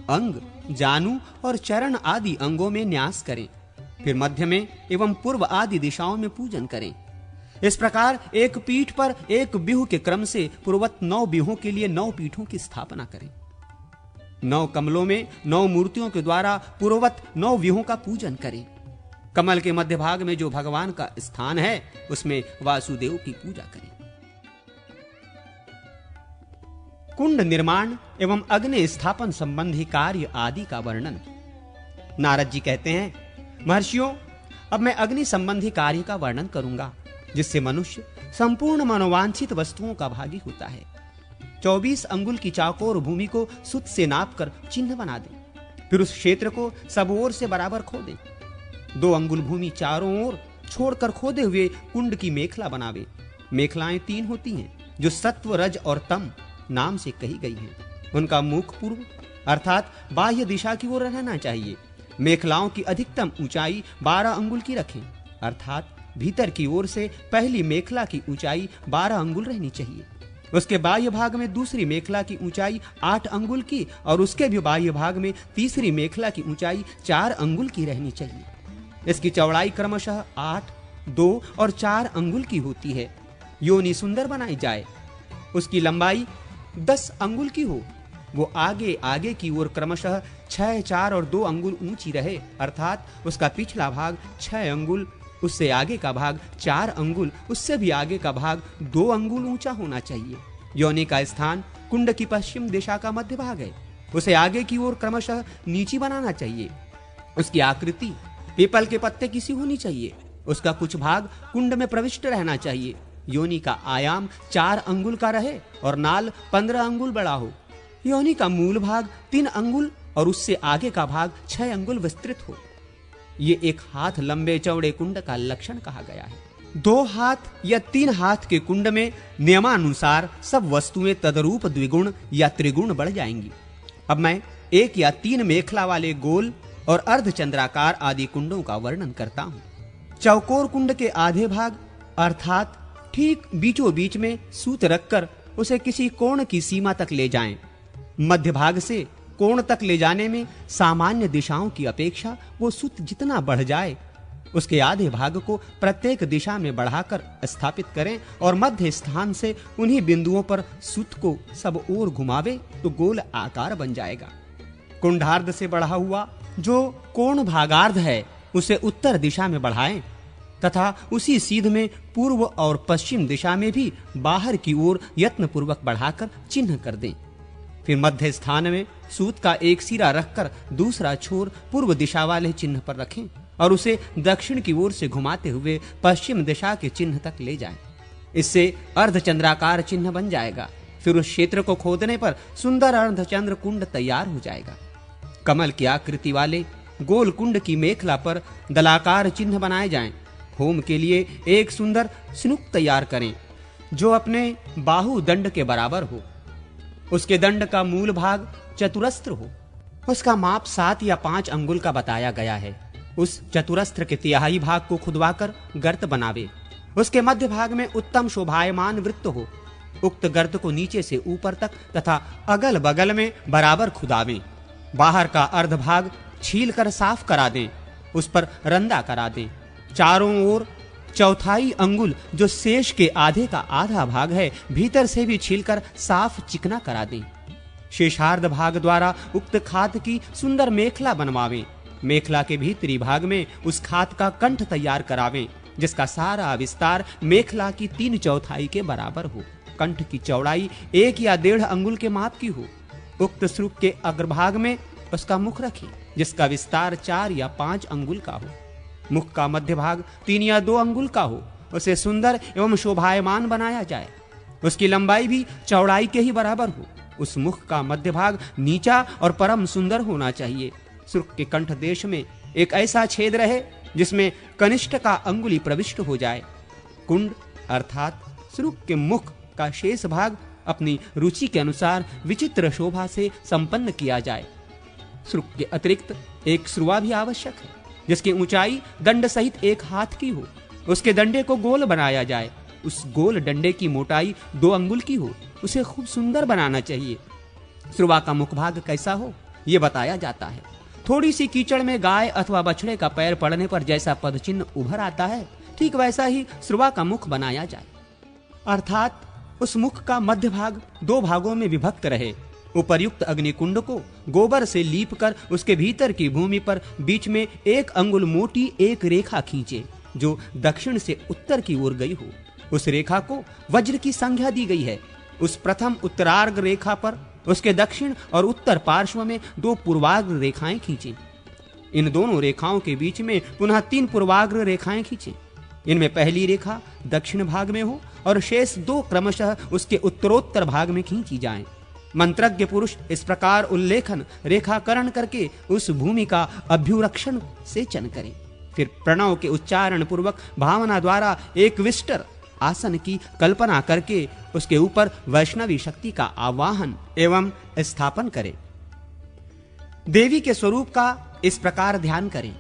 अंग, जानु और चरण आदि अंगों में न्यास करें। फिर मध्य में एवं पूर्व आदि दिशाओं में पूजन करें। इस प्रकार एक पीठ पर एक व्यूह के क्रम से पूर्वत 9 व्यूहों के लिए 9 पीठों की स्थापना करें। 9 कमलों में 9 मूर्तियों के द्वारा पूर्ववत 9 व्यूहों का पूजन करें। कमल के मध्य भाग में जो भगवान का स्थान है उसमें वासुदेव की पूजा करें। कुंड निर्माण एवं अग्नि स्थापन संबंधी कार्य आदि का वर्णन। नारद जी कहते हैं, महर्षियों, अब मैं अग्नि संबंधी कार्य का वर्णन करूंगा, जिससे मनुष्य संपूर्ण मनोवांछित वस्तुओं का भागी होता है। 24 अंगुल की चाकोर भूमि को सुत से नापकर चिन्ह बना दें, फिर उस क्षेत्र को सब ओर से बराबर खोदें। 2 अंगुल भूमि चारों ओर छोड़कर खोदे हुए कुंड की मेखला बनावे। मेखलाएं 3 होती हैं, जो सत्व, रज और तम नाम से कही गई हैं। उनका मुख पूर्व अर्थात बाह्य दिशा की ओर रहना चाहिए। मेखलाओं की अधिकतम ऊंचाई 12 अंगुल की रखें, अर्थात भीतर की ओर से पहली मेखला की ऊंचाई 12 अंगुल रहनी चाहिए। उसके बाह्य भाग में दूसरी मेखला की ऊंचाई 8 अंगुल की और उसके भी बाह्य भाग में तीसरी मेखला की ऊंचाई 4 अंगुल की रहनी चाहिए। इसकी चौड़ाई क्रमशः 8, 2 और 4 अंगुल की होती है। योनि सुंदर बनाई जाए। उसकी लंबाई 10 अंगुल की हो। वो आगे आगे की ओर क्रमशः 6, 4 और 2 अंगुल ऊंची रहे, अर्थात उसका पिछला भाग 6 अंगुल, उससे आगे का भाग 4 अंगुल, उससे भी आगे का भाग 2 अंगुल ऊंचा होना चाहिए। योनि का स्थान कुंड की पश्चिम दिशा का मध्य भाग है। उसे आगे की ओर क्रमशः नीची बनाना चाहिए। उसकी आकृति पीपल के पत्ते की सी होनी चाहिए। उसका कुछ भाग कुंड में प्रविष्ट रहना चाहिए। योनि का आयाम 4 अंगुल का रहे और नाल 15 अंगुल बड़ा हो। योनि का मूल भाग 3 अंगुल और उससे आगे का भाग 6 अंगुल विस्तृत हो। ये 1 हाथ लंबे चौड़े कुंड का लक्षण कहा गया है। 2 हाथ या 3 हाथ के कुंड में नियमानुसार सब वस्तुएं तदरूप द्विगुण या त्रिगुण बढ़ जाएंगी। अब मैं 1 या 3 मेखला वाले गोल और अर्धचंद्राकार आदि कुंडों का वर्णन करता हूं। चौकोर कुंड के आधे भाग अर्थात ठीक बीचों बीच में सूत रखकर उसे किसी कोण की सीमा तक ले जाएं। मध्य भाग से कोण तक ले जाने में सामान्य दिशाओं की अपेक्षा वो सूत जितना बढ़ जाए, उसके आधे भाग को प्रत्येक दिशा में बढ़ाकर स्थापित करें और मध्य स्थान से उन्हीं बिंदुओं पर सूत को सब ओर घुमावे तो गोल आकार बन जाएगा। कुंडार्ध से बढ़ा हुआ जो कोण भागार्ध है उसे उत्तर दिशा में बढ़ाएं तथा उसी सीध में पूर्व और पश्चिम दिशा में भी बाहर की ओर यत्नपूर्वक बढ़ाकर चिन्ह कर दें। फिर मध्य स्थान में सूत का एक सिरा रखकर दूसरा छोर पूर्व दिशा वाले चिन्ह पर रखें और उसे दक्षिण की ओर से घुमाते हुए पश्चिम दिशा के चिन्ह तक ले जाएं। इससे अर्धचंद्राकार चिन्ह बन जाएगा। फिर उस क्षेत्र को खोदने पर सुंदर अर्धचंद्र कुंड तैयार हो जाएगा। कमल की आकृति वाले गोल कुंड की मेखला पर दलाकार चिन्ह बनाए जाएं। होम के लिए एक सुंदर स्नुक तैयार करें जो अपने बाहु दंड के बराबर हो। उसके दंड का मूल भाग चतुरस्त्र हो। उसका माप 7 या 5 अंगुल का बताया गया है। उस चतुरस्त्र के तिहाई भाग को खुदवाकर गर्त बनावे। उसके मध्य भाग में उत्तम शोभायमान वृत्त हो। उक्त गर्त को नीचे से ऊपर तक तथा अगल बगल में बराबर खुदावें। बाहर का अर्ध भाग छील कर साफ करा दें। उस पर रंदा करा दें। चारों ओर 1/4 अंगुल जो शेष के आधे का आधा भाग है भीतर से भी छीलकर साफ चिकना करा दें। शेषार्ध भाग द्वारा उक्त खात की सुंदर मेखला बनवावें। मेखला के भीतरी भाग में उस खात का कंठ तैयार करावें जिसका सारा विस्तार मेखला की 3/4 के बराबर हो। कंठ की चौड़ाई 1 या 1.5 अंगुल के माप की हो। उक्त श्रुक के अग्रभाग में उसका मुख रखें जिसका विस्तार 4 या 5 अंगुल का हो। मुख का मध्य भाग 3 या 2 अंगुल का हो। उसे सुंदर एवं शोभायमान बनाया जाए। उसकी लंबाई भी चौड़ाई के ही बराबर हो। उस मुख का मध्य भाग नीचा और परम सुंदर होना चाहिए। श्रुक के कंठ देश में एक ऐसा छेद रहे जिसमें कनिष्ठ का अंगुली प्रविष्ट हो जाए। कुंड अर्थात श्रुक के मुख का शेष भाग अपनी रुचि के अनुसार विचित्र शोभा से संपन्न किया जाए। श्रुक के अतिरिक्त एक श्रुआ भी आवश्यक है जिसकी ऊंचाई दंड सहित 1 हाथ की हो। उसके डंडे को गोल बनाया जाए। उस गोल डंडे की मोटाई 2 अंगुल की हो। उसे खूब सुंदर बनाना चाहिए। श्रुआ का मुखभाग कैसा हो यह बताया जाता है। थोड़ी सी कीचड़ में गाय अथवा बछड़े का पैर पड़ने पर जैसा पदचिन्ह उभर आता है ठीक वैसा ही श्रुआ का मुख बनाया जाए। अर्थात उस मुख का मध्य भाग 2 भागों में विभक्त रहे। उपर्युक्त अग्निकुंड को गोबर से लीप कर उसके भीतर की भूमि पर बीच में 1 अंगुल मोटी एक रेखा खींचे जो दक्षिण से उत्तर की ओर गई हो। उस रेखा को वज्र की संज्ञा दी गई है। उस प्रथम उत्तरार्घ रेखा पर उसके दक्षिण और उत्तर पार्श्व में 2 पूर्वाग्र रेखाएं खींचें। इन दोनों रेखाओं के बीच में पुनः 3 पूर्वाग्र रेखाएं खींचें। इनमें पहली रेखा दक्षिण भाग में हो और शेष 2 क्रमशः उसके उत्तरोत्तर भाग में खींची जाएं। मंत्रज्ञ पुरुष इस प्रकार उल्लेखन रेखाकरण करके उस भूमि का अभ्युरक्षण सेचन करे। फिर प्रणव के उच्चारण पूर्वक भावना द्वारा एक विष्टर आसन की कल्पना करके उसके ऊपर वैष्णवी शक्ति का आवाहन एवं स्थापन करे। देवी के स्वरूप का इस प्रकार ध्यान करें।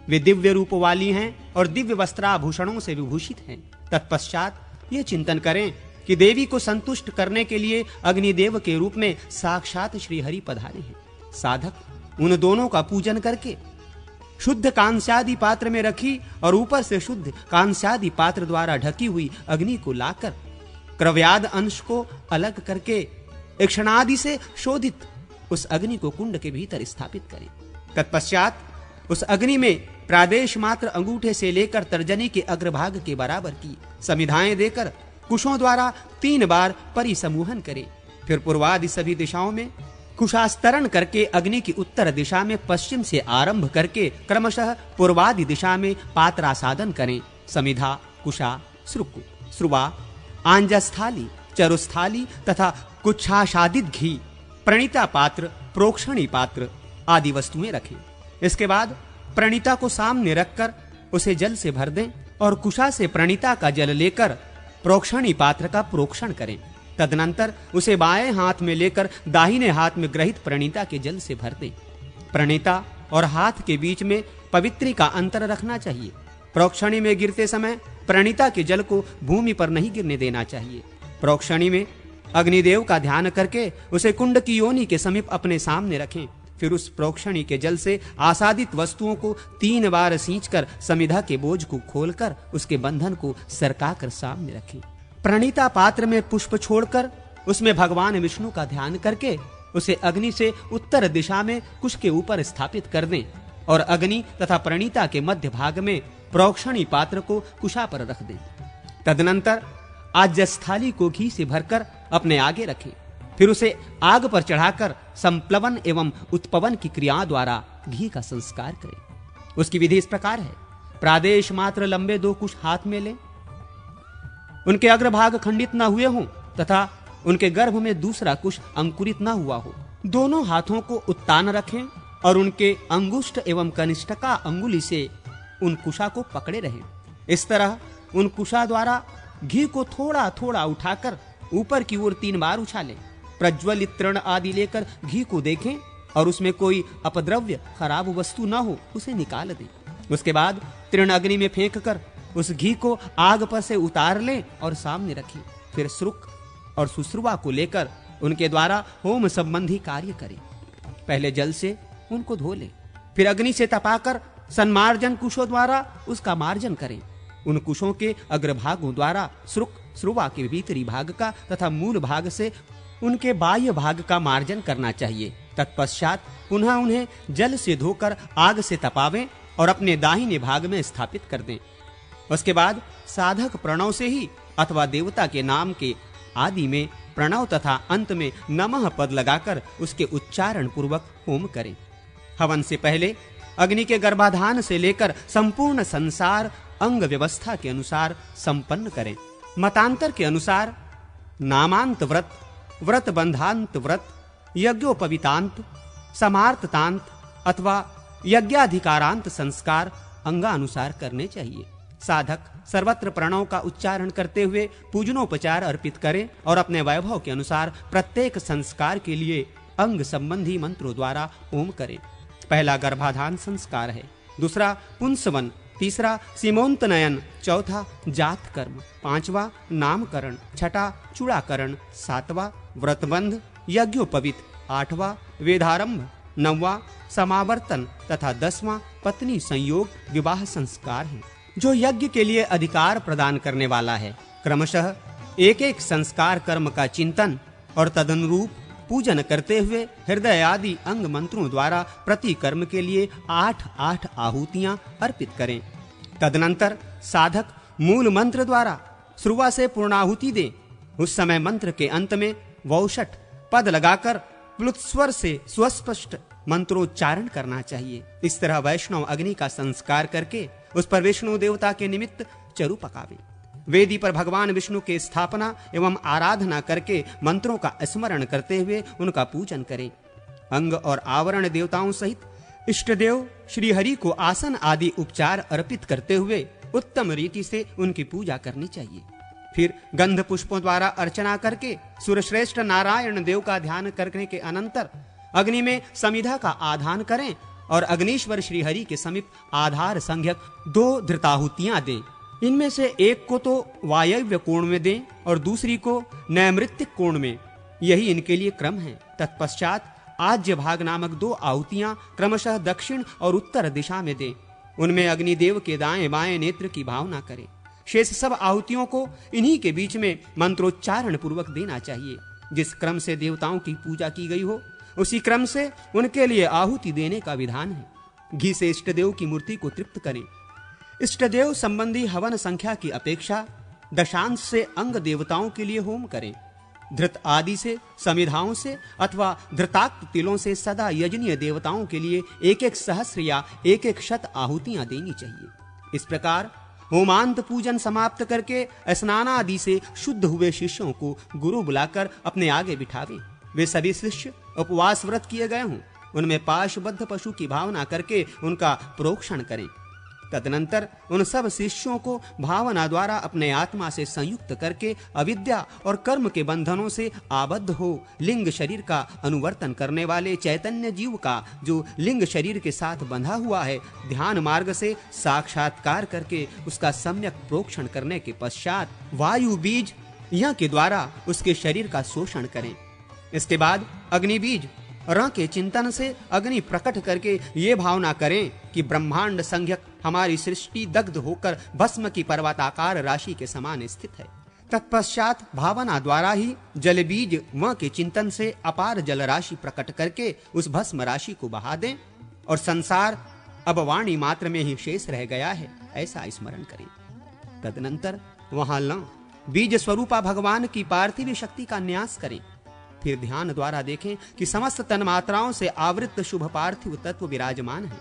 वे दिव्य रूप वाली हैं और दिव्य वस्त्राभूषणों से विभूषित हैं। तत्पश्चात ये चिंतन करें कि देवी को संतुष्ट करने के लिए अग्निदेव के रूप में साक्षात श्री हरि पधारे हैं। साधक उन दोनों का पूजन करके शुद्ध कांस्यादि पात्र में रखी और ऊपर से शुद्ध कांस्यादि पात्र द्वारा ढकी हुई अग्नि को लाकर क्रव्याद अंश को अलग करके इक्षणादि से शोधित उस अग्नि को कुंड के भीतर स्थापित करें। तत्पश्चात उस अग्नि में प्रादेश मात्र अंगूठे से लेकर तर्जनी के अग्रभाग के बराबर की समिधाएं देकर कुशों द्वारा 3 बार परिसमूहन करें। फिर पूर्वादि सभी दिशाओं में कुशास्तरण करके अग्नि की उत्तर दिशा में पश्चिम से आरंभ करके क्रमशः पूर्वादि दिशा में पात्रासादन करें। समिधा, कुशा, श्रुकु, श्रुवा, आंजस्थाली, चरुस्थाली तथा कुच्छाशादित घी, प्रणीता पात्र, प्रोक्षणी पात्र आदि वस्तुएं रखें। इसके बाद प्रणीता को सामने रखकर उसे जल से भर दें और कुशा से प्रणीता का जल लेकर प्रोक्षणी पात्र का प्रोक्षण करें। तदनंतर उसे बाएं हाथ में लेकर दाहिने हाथ में ग्रहित प्रणीता के जल से भर दें। प्रणीता और हाथ के बीच में पवित्री का अंतर रखना चाहिए। प्रोक्षणी में गिरते समय प्रणीता के जल को भूमि पर नहीं गिरने देना चाहिए। प्रोक्षणी में अग्निदेव का ध्यान करके उसे कुंड की योनि के समीप अपने सामने रखें। फिर उस प्रोक्षणी के जल से आसादित वस्तुओं को 3 बार सींचकर समिधा के बोझ को खोलकर उसके बंधन को सरकाकर सामने रखें। प्रणीता पात्र में पुष्प छोड़कर उसमें भगवान विष्णु का ध्यान करके उसे अग्नि से उत्तर दिशा में कुश के ऊपर स्थापित कर दें और अग्नि तथा प्रणीता के मध्य भाग में प्रोक्षणी पात्र को कुशा पर रख दें। तदनंतर आज्यस्थाली को घी से भरकर अपने आगे रखें। फिर उसे आग पर चढ़ाकर संप्लवन एवं उत्पवन की क्रिया द्वारा घी का संस्कार करें। उसकी विधि इस प्रकार है। प्रादेश मात्र लंबे 2 कुश हाथ में लें, उनके अग्रभाग खंडित न हुए हों तथा उनके गर्भ में दूसरा कुश अंकुरित न हुआ हो। दोनों हाथों को उत्तान रखें और उनके अंगुष्ठ एवं कनिष्ठका अंगुली से उन कुशा को पकड़े रहें। इस तरह उन कुशा द्वारा घी को थोड़ा थोड़ा उठाकर ऊपर की ओर 3 बार उछालें। प्रज्वलित तृण आदि लेकर घी को देखें और उसमें कोई अपद्रव्य खराब वस्तु न हो उसे निकाल दें। उसके बाद तृण अग्नि में फेंक कर उस घी को आग पर से उतार लें और सामने रखें। फिर श्रुक और सुश्रुवा को लेकर उनके द्वारा होम संबंधी कार्य करें। पहले जल से उनको धो लें, फिर अग्नि से तपाकर सन्मार्जन कुशों द्वारा उसका मार्जन करें। उन कुशों के अग्रभागों द्वारा श्रुक श्रुवा के भीतरी भाग का तथा मूल भाग से उनके बाह्य भाग का मार्जन करना चाहिए। तत्पश्चात पुनः उन्हें जल से धोकर आग से तपावें और अपने दाहिने भाग में स्थापित कर दें। उसके बाद साधक प्रणव से ही अथवा देवता के नाम के आदि में प्रणव तथा अंत में नमः पद लगाकर उसके उच्चारण पूर्वक होम करें। हवन से पहले अग्नि के गर्भाधान से लेकर संपूर्ण संसार अंग व्यवस्था के अनुसार संपन्न करें। मतांतर के अनुसार नामांत व्रत, व्रत बंधांत व्रत, यज्ञोपवीतांत, समार्ततांत अथवा यज्ञाधिकारांत संस्कार अंगानुसार करने चाहिए। साधक सर्वत्र प्रणव का उच्चारण करते हुए पूजनोपचार अर्पित करें और अपने वैभव के अनुसार प्रत्येक संस्कार के लिए अंग संबंधी मंत्रों द्वारा ओम करें। पहला गर्भाधान संस्कार है, दूसरा पुंसवन, तीसरा सीमोंतनयन, चौथा जात कर्म, पांचवा नामकरण, छठा चूड़ाकरण, सातवां व्रतबंध यज्ञोपवीत, आठवां वेदारंभ, नौवां समावर्तन तथा 10वां पत्नी संयोग विवाह संस्कार है, जो यज्ञ के लिए अधिकार प्रदान करने वाला है। क्रमशः एक एक संस्कार कर्म का चिंतन और तदनुरूप पूजन करते हुए हृदय आदि अंग मंत्रों द्वारा प्रति कर्म के लिए 8-8 आहुतियां अर्पित करें। तदनंतर साधक मूल मंत्र द्वारा श्रुवा से पूर्णाहुति दें उस समय मंत्र के अंत में वौषट पद लगाकर प्लुतस्वर से सुस्पष्ट मंत्रोच्चारण करना चाहिए। इस तरह वैष्णव अग्नि का संस्कार करके उस पर विष्णु देवता के निमित्त चरु पकावे। वेदी पर भगवान विष्णु के स्थापना एवं आराधना करके मंत्रों का स्मरण करते हुए उनका पूजन करें। अंग और आवरण देवताओं सहित इष्ट देव श्री हरि को आसन आदि उपचार अर्पित करते हुए उत्तम रीति से उनकी पूजा करनी चाहिए। फिर गंध पुष्पों द्वारा अर्चना करके सुरश्रेष्ठ नारायण देव का ध्यान करने के अनंतर अग्नि में समिधा का आधान करें और अग्नीश्वर श्री हरि के समीप आधार संज्ञक 2 धृताहुतियां दें। इनमें से एक को तो वायव्य कोण में दें और दूसरी को नैमृत्तिक कोण में। यही इनके लिए क्रम है। तत्पश्चात आज्य भाग नामक 2 आहुतियां क्रमशः दक्षिण और उत्तर दिशा में दें। उनमें अग्निदेव के दाएं बाएं नेत्र की भावना करें। शेष सब आहुतियों को इन्हीं के बीच में मंत्रोच्चारण पूर्वक देना चाहिए। जिस क्रम से देवताओं की पूजा की गई हो उसी क्रम से उनके लिए आहुति देने का विधान है। घी से इष्टदेव की मूर्ति को तृप्त करें। इष्टदेव संबंधी हवन संख्या की अपेक्षा दशांश से अंग देवताओं के लिए होम करें। धृत आदि से, समिधाओं से अथवा धृताक्त तिलों से सदा यजनीय देवताओं के लिए 1-1 सहस्र या 1-1 शत आहुतियां देनी चाहिए। इस प्रकार होमांत पूजन समाप्त करके स्नानादि से शुद्ध हुए शिष्यों को गुरु बुलाकर अपने आगे बिठावे। वे सभी शिष्य उपवास व्रत किए गए हों। उनमें पाशबद्ध पशु की भावना करके उनका प्रोक्षण करें। तदनंतर उन सब शिष्यों को भावना द्वारा अपने आत्मा से संयुक्त करके अविद्या और कर्म के बंधनों से आबद्ध हो लिंग शरीर का अनुवर्तन करने वाले चैतन्य जीव का, जो लिंग शरीर के साथ बंधा हुआ है, ध्यान मार्ग से साक्षात्कार करके उसका सम्यक प्रोक्षण करने के पश्चात वायु बीज यज्ञ के द्वारा उसके शरीर का शोषण करें। इसके बाद अग्नि बीज र के चिंतन से अग्नि प्रकट करके ये भावना करें कि ब्रह्मांड संज्ञक हमारी सृष्टि दग्ध होकर भस्म की पर्वताकार राशि के समान स्थित है। तत्पश्चात भावना द्वारा ही जल बीज व के चिंतन से अपार जल राशि प्रकट करके उस भस्म राशि को बहा दें और संसार अब वाणी मात्र में ही शेष रह गया है, ऐसा स्मरण करें। तदनंतर वहां ल बीज स्वरूपा भगवान की पार्थिव शक्ति का न्यास करें। फिर ध्यान द्वारा देखें कि समस्त तन्मात्राओं से आवृत शुभ पार्थिव तत्व विराजमान है।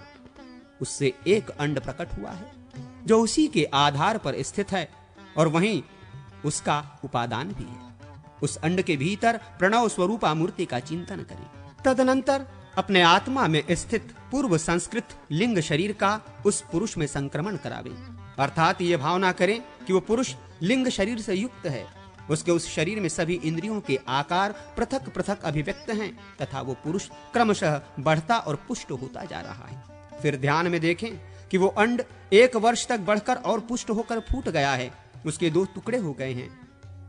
उससे एक अंड प्रकट हुआ है जो उसी के आधार पर स्थित है और वहीं उसका उपादान भी है। उस अंड के भीतर प्रणव स्वरूपा मूर्ति का चिंतन करें। तदनंतर अपने आत्मा में स्थित पूर्व संस्कृत लिंग शरीर का उस पुरुष में संक्रमण करावे। अर्थात ये भावना करें कि वो पुरुष लिंग शरीर से युक्त है। उसके उस शरीर में सभी इंद्रियों के आकार पृथक पृथक अभिव्यक्त हैं तथा वो पुरुष क्रमशः बढ़ता और पुष्ट होता जा रहा है। फिर ध्यान में देखें कि वो अंड 1 वर्ष तक बढ़कर और पुष्ट होकर फूट गया है। उसके 2 टुकड़े हो गए हैं।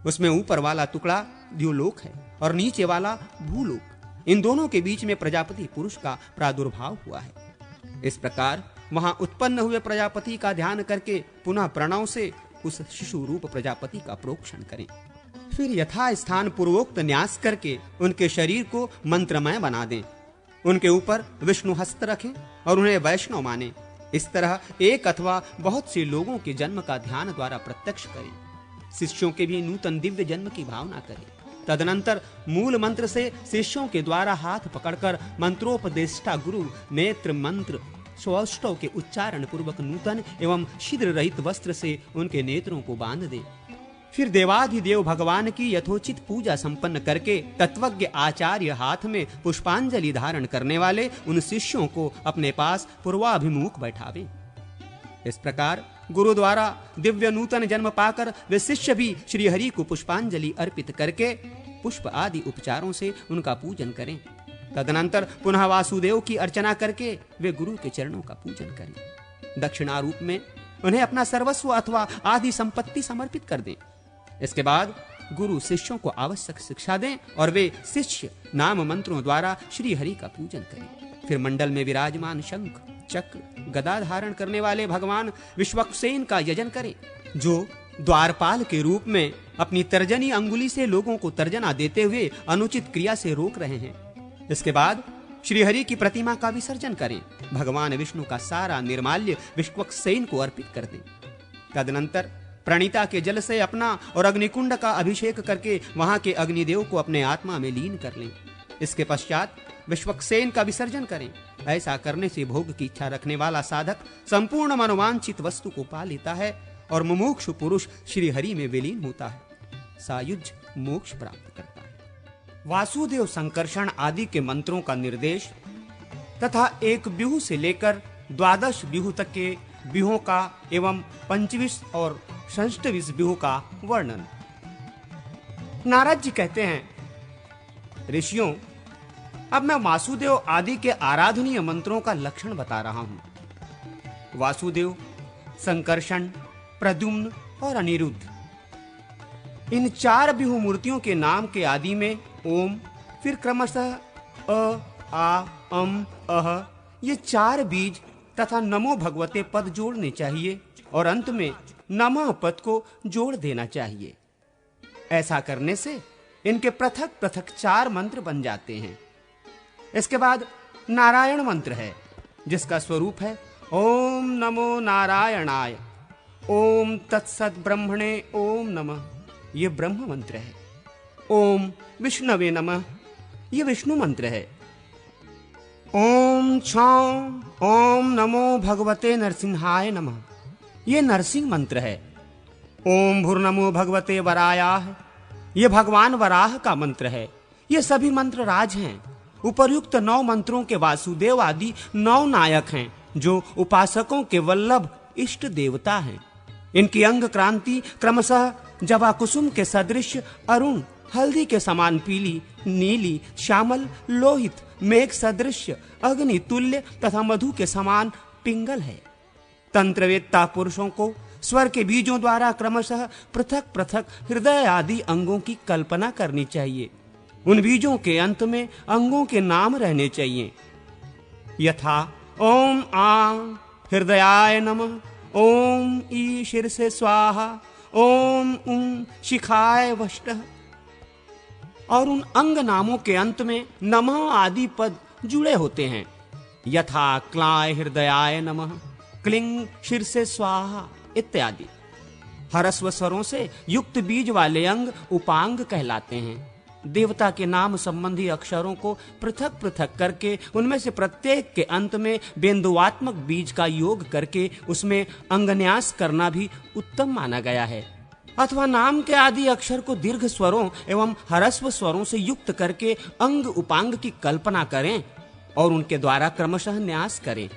उसमें ऊपर वाला टुकड़ा द्युलोक है और नीचे वाला भूलोक। इन दोनों के बीच में प्रजापति पुरुष का प्रादुर्भाव हुआ है। इस प्रकार वहां उत्पन्न हुए प्रजापति का ध्यान करके पुनः प्रणव से उस शिशु रूप प्रजापति का प्रोक्षण करें। फिर यथा स्थान पूर्वोक्त न्यास करके उनके शरीर को मंत्रमय बना दें। उनके ऊपर विष्णु हस्त रखें और उन्हें वैष्णव माने। इस तरह एक अथवा बहुत से लोगों के जन्म का ध्यान द्वारा प्रत्यक्ष करें। शिष्यों के भी नूतन दिव्य जन्म की भावना करें। तदनंतर मूल मंत्र से शिष्यों के द्वारा हाथ पकड़कर मंत्रोपदेष्टा गुरु नेत्र मंत्र सौष्ठव के उच्चारण पूर्वक नूतन एवं छिद्र रहित वस्त्र से उनके नेत्रों को बांध दे। फिर देवाधिदेव भगवान की यथोचित पूजा संपन्न करके तत्वज्ञ आचार्य हाथ में पुष्पांजलि धारण करने वाले उन शिष्यों को अपने पास पूर्वाभिमुख बैठावे। इस प्रकार गुरु द्वारा दिव्य नूतन जन्म पाकर वे शिष्य भी श्री हरि को पुष्पांजलि अर्पित करके पुष्प आदि उपचारों से उनका पूजन करें। तदनंतर पुनः वासुदेव की अर्चना करके वे गुरु के चरणों का पूजन करें। दक्षिणारूप में उन्हें अपना सर्वस्व अथवा आदि संपत्ति समर्पित कर दें। इसके बाद गुरु शिष्यों को आवश्यक शिक्षा दें और वे शिष्य नाम मंत्रों द्वारा श्री हरि का पूजन करें। फिर मंडल में विराजमान शंख चक्र गदा धारण करने वाले भगवान विश्वक्सेन का यजन करें, जो द्वारपाल के रूप में अपनी तर्जनी अंगुली से लोगों को तर्जना देते हुए अनुचित क्रिया से रोक रहे हैं। इसके बाद श्री हरि की प्रतिमा का विसर्जन करें। भगवान विष्णु का सारा निर्माल्य विश्वक्सेन को अर्पित कर दें। तदनंतर प्रणीता के जल से अपना और अग्निकुंड का अभिषेक करके वहां के अग्निदेव को अपने आत्मा में लीन कर लें। इसके पश्चात विश्वक्सेन का विसर्जन करें। ऐसा करने से भोग की इच्छा रखने वाला साधक संपूर्ण मनोवांछित वस्तु को पा लेता है और मुमुक्षु पुरुष श्री हरि में विलीन होता है, सायुज्य मोक्ष प्राप्त करता है। वासुदेव संकर्षण आदि के मंत्रों का निर्देश तथा एक बिहू से लेकर 12 बिहू तक के बिहुओं का एवं 25 और 26 बिहू का वर्णन। नारद जी कहते हैं, ऋषियों, अब मैं वासुदेव आदि के आराधनीय मंत्रों का लक्षण बता रहा हूं। वासुदेव, संकर्षण, प्रद्युम्न और अनिरुद्ध, इन 4 बिहू मूर्तियों के नाम के आदि में ओम, फिर क्रमशः अ, आ, अम, अह, ये 4 बीज तथा नमो भगवते पद जोड़ने चाहिए और अंत में नमः पद को जोड़ देना चाहिए। ऐसा करने से इनके पृथक पृथक 4 मंत्र बन जाते हैं। इसके बाद नारायण मंत्र है, जिसका स्वरूप है ओम नमो नारायणाय, ओम तत्सत् ब्रह्मणे ओम नमः, यह ब्रह्म मंत्र है। ओम विष्णवे नमः, यह विष्णु मंत्र है। ओम छां ओम नमो भगवते नरसिंहाय नमः, यह नरसिंह मंत्र है। ओम भूर्नमो भगवते वरायाः, यह भगवान वराह का मंत्र है। ये सभी मंत्र राज हैं। उपर्युक्त 9 मंत्रों के वासुदेव आदि 9 नायक हैं, जो उपासकों के वल्लभ इष्ट देवता हैं। इनकी अंग क्रांति क्रमशः जवा कुसुम के सदृश अरुण, हल्दी के समान पीली, नीली, श्यामल, लोहित, मेघ सदृश, अग्नि तुल्य तथा मधु के समान पिंगल है। तंत्रवेत्ता पुरुषों को स्वर के बीजों द्वारा क्रमशः पृथक पृथक हृदय आदि अंगों की कल्पना करनी चाहिए। उन बीजों के अंत में अंगों के नाम रहने चाहिए, यथा ओम आ हृदयाय नमः, ओम ई शीर्षे स्वाहा, ओम उम शिखाय वष्टः। और उन अंग नामों के अंत में नमः आदि पद जुड़े होते हैं, यथा क्लाय हृदयाय नमः, क्लिंग शीर्षे स्वाहा इत्यादि। हरस्व स्वरों से युक्त बीज वाले अंग उपांग कहलाते हैं। देवता के नाम संबंधी अक्षरों को पृथक पृथक करके उनमें से प्रत्येक के अंत में बिंदुवात्मक बीज का योग करके उसमें अंगन्यास करना भी उत्तम माना गया है। अथवा नाम के आदि अक्षर को दीर्घ स्वरों एवं ह्रस्व स्वरों से युक्त करके अंग उपांग की कल्पना करें और उनके द्वारा क्रमशः न्यास करें।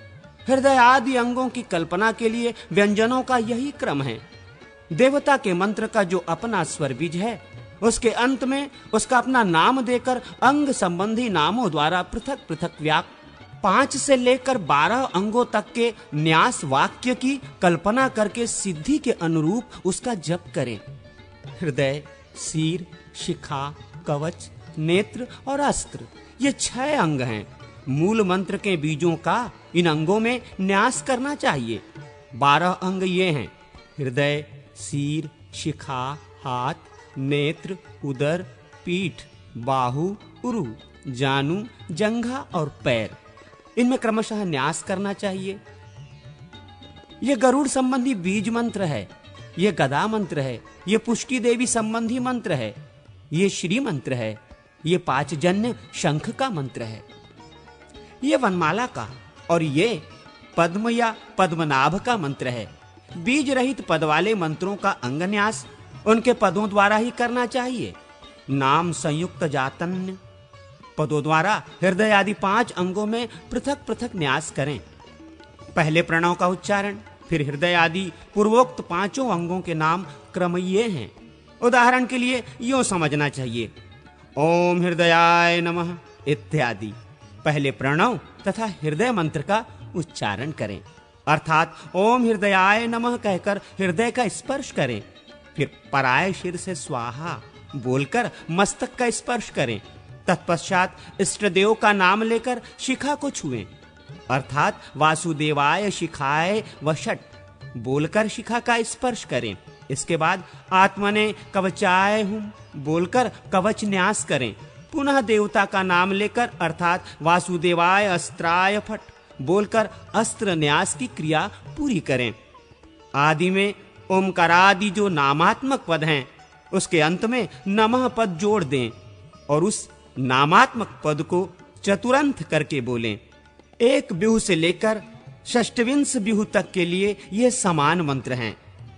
हृदय आदि अंगों की कल्पना के लिए व्यंजनों का यही क्रम है। देवता के मंत्र का जो अपना स्वर बीज है, उसके अंत में उसका अपना नाम देकर अंग संबंधी नामों द्वारा पृथक पृथक 5 से लेकर 12 अंगों तक के न्यास वाक्य की कल्पना करके सिद्धि के अनुरूप उसका जप करें। हृदय, सिर, शिखा, कवच, नेत्र और अस्त्र, ये 6 अंग हैं। मूल मंत्र के बीजों का इन अंगों में न्यास करना चाहिए। 12 अंग ये हैं: हृदय, सिर, शिखा, हाथ, नेत्र, उदर, पीठ, बाहु, उरु, जानु, जंघा और पैर। इनमें क्रमशः न्यास करना चाहिए। यह गरुड़ संबंधी बीज मंत्र है, यह गदा मंत्र है, यह पुष्टि देवी संबंधी मंत्र है, यह श्री मंत्र है, यह 5 जन्य शंख का मंत्र है, यह वनमाला का और यह पद्म या पद्मनाभ का मंत्र है। बीज रहित पद वाले मंत्रों का अंगन्यास उनके पदों द्वारा ही करना चाहिए। नाम संयुक्त जातन्य पदों द्वारा हृदय आदि 5 अंगों में पृथक पृथक न्यास करें। पहले प्रणव का उच्चारण, फिर हृदय आदि पूर्वोक्त 5 अंगों के नाम क्रम ये हैं। उदाहरण के लिए यूं समझना चाहिए: ओम हृदयाय नमः इत्यादि। पहले प्रणव तथा हृदय मंत्र का उच्चारण करें, अर्थात ओम हृदयाय नमः कहकर हृदय का स्पर्श करें। फिर पराय शीर से स्वाहा बोलकर मस्तक का स्पर्श करें। तत्पश्चात इष्ट देव का नाम लेकर शिखा को छुएं, अर्थात वासुदेवाय शिखाय वषट बोलकर शिखा का स्पर्श करें। इसके बाद आत्मने कवचाय हूं बोलकर कवच न्यास करें। पुनः देवता का नाम लेकर अर्थात वासुदेवाय अस्त्राय फट बोलकर अस्त्र न्यास की क्रिया पूरी करें। आदि में ओमकारादि जो नामात्मक पद हैं उसके अंत में नमः पद जोड़ दें और उस नामात्मक पद को चतुरंत करके बोलें। एक बिहु से लेकर षष्टविंश बिहु तक के लिए ये समान मंत्र हैं।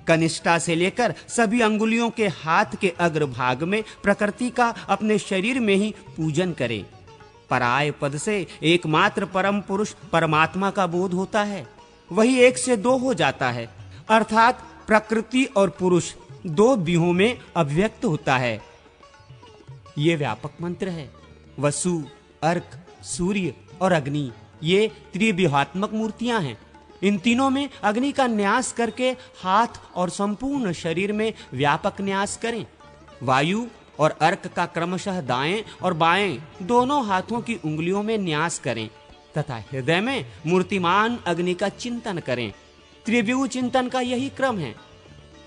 कनिष्ठा से लेकर सभी अंगुलियों के हाथ के अग्रभाग में प्रकृति का अपने शरीर में ही पूजन करें। पराय पद से एकमात्र परम पुरुष परमात्मा का बोध होता है, वही एक से दो हो जाता है, अर्थात प्रकृति और पुरुष दो बिहों में अभिव्यक्त होता है। ये व्यापक मंत्र है। वसु, अर्क, सूर्य और अग्नि ये त्रिव्यूहात्मक मूर्तियां हैं। इन तीनों में अग्नि का न्यास करके हाथ और संपूर्ण शरीर में व्यापक न्यास करें। वायु और अर्क का क्रमशः दाएं और बाएं दोनों हाथों की उंगलियों में न्यास करें तथा हृदय में मूर्तिमान अग्नि का चिंतन करें। त्रिव्यूह चिंतन का यही क्रम है।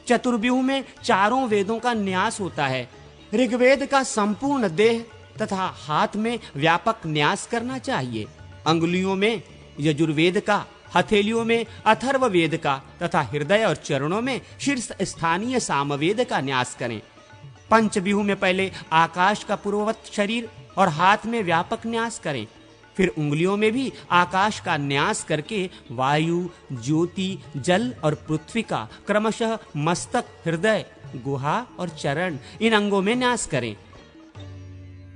चतुर्व्यूह में चारों वेदों का न्यास होता है। ऋग्वेद का संपूर्ण देह तथा हाथ में व्यापक न्यास करना चाहिए। अंगुलियों में यजुर्वेद का, हथेलियों में अथर्ववेद का तथा हृदय और चरणों में शीर्ष स्थानीय सामवेद का न्यास करें। पंचव्यूह में पहले आकाश का पूर्ववत शरीर और हाथ में व्यापक न्यास करें। फिर उंगलियों में भी आकाश का न्यास करके वायु, ज्योति, जल और पृथ्वी का क्रमशः मस्तक, हृदय, गुहा और चरण इन अंगों में न्यास करें।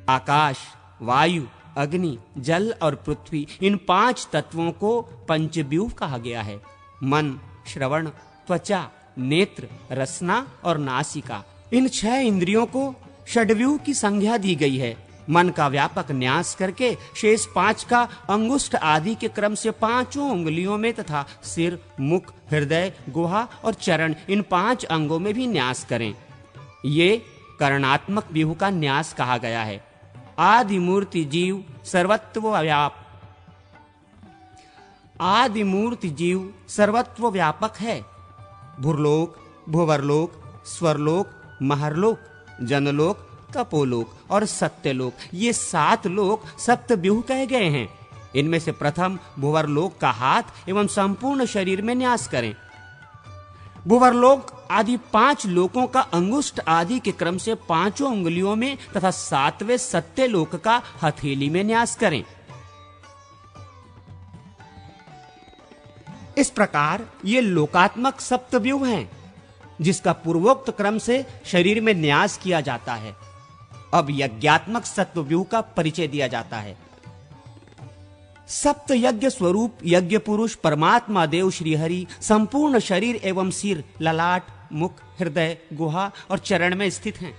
आकाश, वायु, अग्नि, जल और पृथ्वी इन पांच तत्वों को पंचव्यूह कहा गया है। मन, श्रवण, त्वचा, नेत्र, रसना और नासिका इन 6 इंद्रियों को षड्व्यूह की संज्ञा दी गई है। मन का व्यापक न्यास करके शेष 5 का अंगुष्ठ आदि के क्रम से 5 उंगलियों में तथा सिर, मुख, हृदय, गुहा और चरण इन 5 अंगों में भी न्यास करें। ये करणात्मक व्यूह का न्यास कहा गया है। आदि मूर्ति जीव सर्वत्व व्यापक है। भूर्लोक, भुवरलोक, स्वरलोक, महरलोक, जनलोक, तपोलोक और सत्यलोक ये 7 लोक सप्तव्यूह कहे गए हैं। इनमें से प्रथम भुवरलोक का हाथ एवं संपूर्ण शरीर में न्यास करें। भुवरलोक आदि 5 लोकों का अंगुष्ठ आदि के क्रम से 5 उंगलियों में तथा 7वें सत्यलोक का हथेली में न्यास करें। इस प्रकार ये लोकात्मक सप्तव्यूह हैं, जिसका पूर्वोक्त क्रम से शरीर में न्यास किया जाता है। अब यज्ञात्मक सप्तव्यूह का परिचय दिया जाता है। सप्त यज्ञ स्वरूप यज्ञ पुरुष परमात्मा देव श्रीहरि संपूर्ण शरीर एवं सिर, ललाट, मुख, हृदय, गुहा और चरण में स्थित हैं,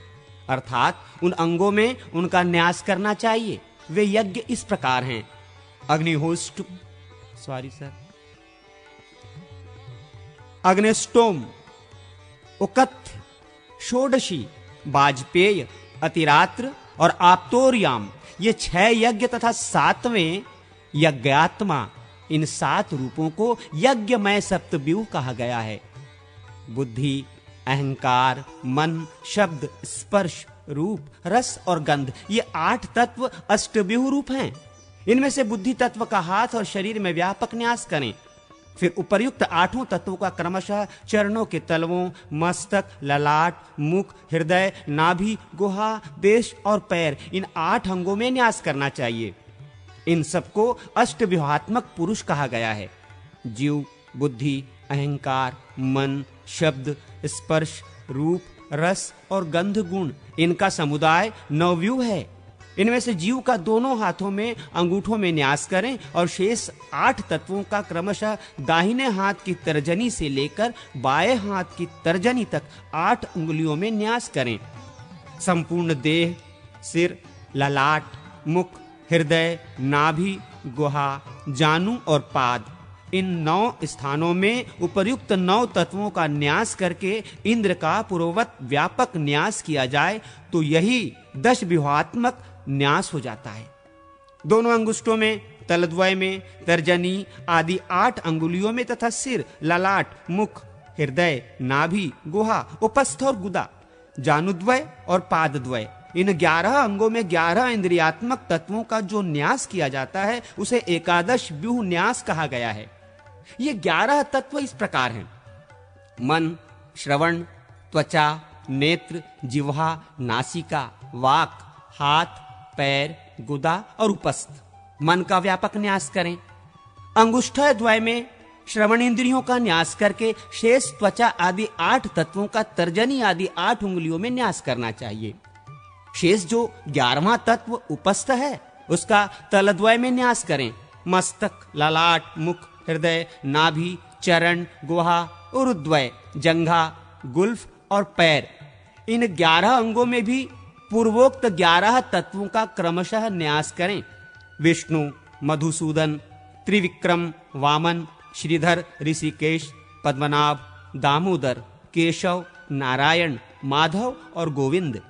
अर्थात उन अंगों में उनका न्यास करना चाहिए। वे यज्ञ इस प्रकार हैं: अग्निहोष्ट अग्निष्टोम, उकत्थ, षोडशी, वाजपेय, अतिरात्र और आप्तोर्याम ये 6 यज्ञ तथा 7वें यज्ञात्मा इन 7 रूपों को यज्ञमय सप्तव्यूह कहा गया है। बुद्धि, अहंकार, मन, शब्द, स्पर्श, रूप, रस और गंध ये 8 तत्व अष्टव्यूह रूप हैं। इनमें से बुद्धि तत्व का हाथ और शरीर में व्यापक न्यास करें। फिर उपर्युक्त 8 तत्वों का क्रमशः चरणों के तलवों, मस्तक, ललाट, मुख, हृदय, नाभि, गुहा, देश और पैर इन 8 अंगों में न्यास करना चाहिए। इन सबको अष्टव्यूहात्मक पुरुष कहा गया है। जीव, बुद्धि, अहंकार, मन, शब्द, स्पर्श, रूप, रस और गंध गुण इनका समुदाय 9 व्यूह है। इनमें से जीव का दोनों हाथों में अंगूठों में न्यास करें और शेष 8 तत्वों का क्रमशः दाहिने हाथ की तर्जनी से लेकर बाएं हाथ की तर्जनी तक 8 उंगलियों में न्यास करें। संपूर्ण देह, सिर, ललाट, मुख, हृदय, नाभि, गुहा, जानु और पाद इन 9 स्थानों में उपर्युक्त 9 तत्वों का न्यास करके इंद्र का पूर्ववत व्यापक न्यास किया जाए तो यही 10 व्यूहात्मक न्यास हो जाता है। दोनों अंगुष्ठों में, तलद्वय में, तर्जनी आदि 8 अंगुलियों में तथा सिर, ललाट, मुख, हृदय, नाभि, गुहा, उपस्थ और गुदा, जानुद्वय और पादद्वय इन 11 अंगों में 11 इंद्रियात्मक तत्वों का जो न्यास किया जाता है उसे एकादश व्यूह न्यास कहा गया है। ये 11 तत्व इस प्रकार हैं: मन, श्रवण, त्वचा, नेत्र, जिह्वा, नासिका, वाक, हाथ, पैर, गुदा और उपस्थ। मन का व्यापक न्यास करें। अंगुष्ठद्वय में श्रवण इंद्रियों का न्यास करके शेष त्वचा आदि 8 तत्वों का तर्जनी आदि 8 उंगलियों में न्यास करना चाहिए। शेष जो 11वां तत्व उपस्थ है उसका तलद्वय में न्यास करें। मस्तक, ललाट, मुख, हृदय, नाभि, चरण, गुहा, उरुद्वय, जंघा, गुल्फ और पैर, इन 11 अंगों में भी पूर्वोक्त 11 तत्वों का क्रमशः न्यास करें। विष्णु, मधुसूदन, त्रिविक्रम, वामन, श्रीधर, ऋषिकेश, पद्मनाभ, दामोदर, केशव, नारायण, माधव और गोविंद,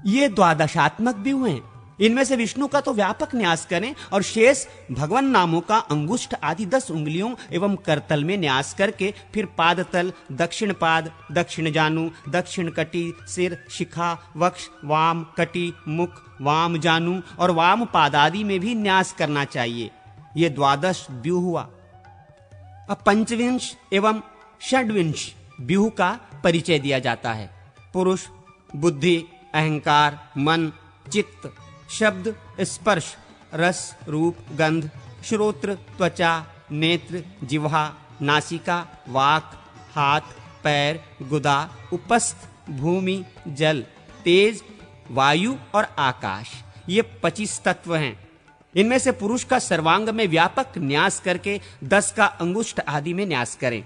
ये द्वादशात्मक व्यू हैं। इनमें से विष्णु का तो व्यापक न्यास करें और शेष भगवान नामों का अंगुष्ठ आदि 10 उंगलियों एवं करतल में न्यास करके फिर पादतल, दक्षिण पाद, दक्षिण जानु, दक्षिण कटी, सिर, शिखा, वक्ष, वाम कटी, मुख, वाम जानु और वाम पाद आदि में भी न्यास करना चाहिए। ये 12 व्यूह हुआ। अब पंचविंश एवं षड्विंश व्यूह का परिचय दिया जाता है। पुरुष, बुद्धि, अहंकार, मन, चित्त, शब्द, स्पर्श, रस, रूप, गंध, श्रोत्र, त्वचा, नेत्र, जिह्वा, नासिका, वाक, हाथ, पैर, गुदा, उपस्थ, भूमि, जल, तेज, वायु और आकाश, ये 25 तत्व हैं। इनमें से पुरुष का सर्वांग में व्यापक न्यास करके 10 का अंगुष्ठ आदि में न्यास करें।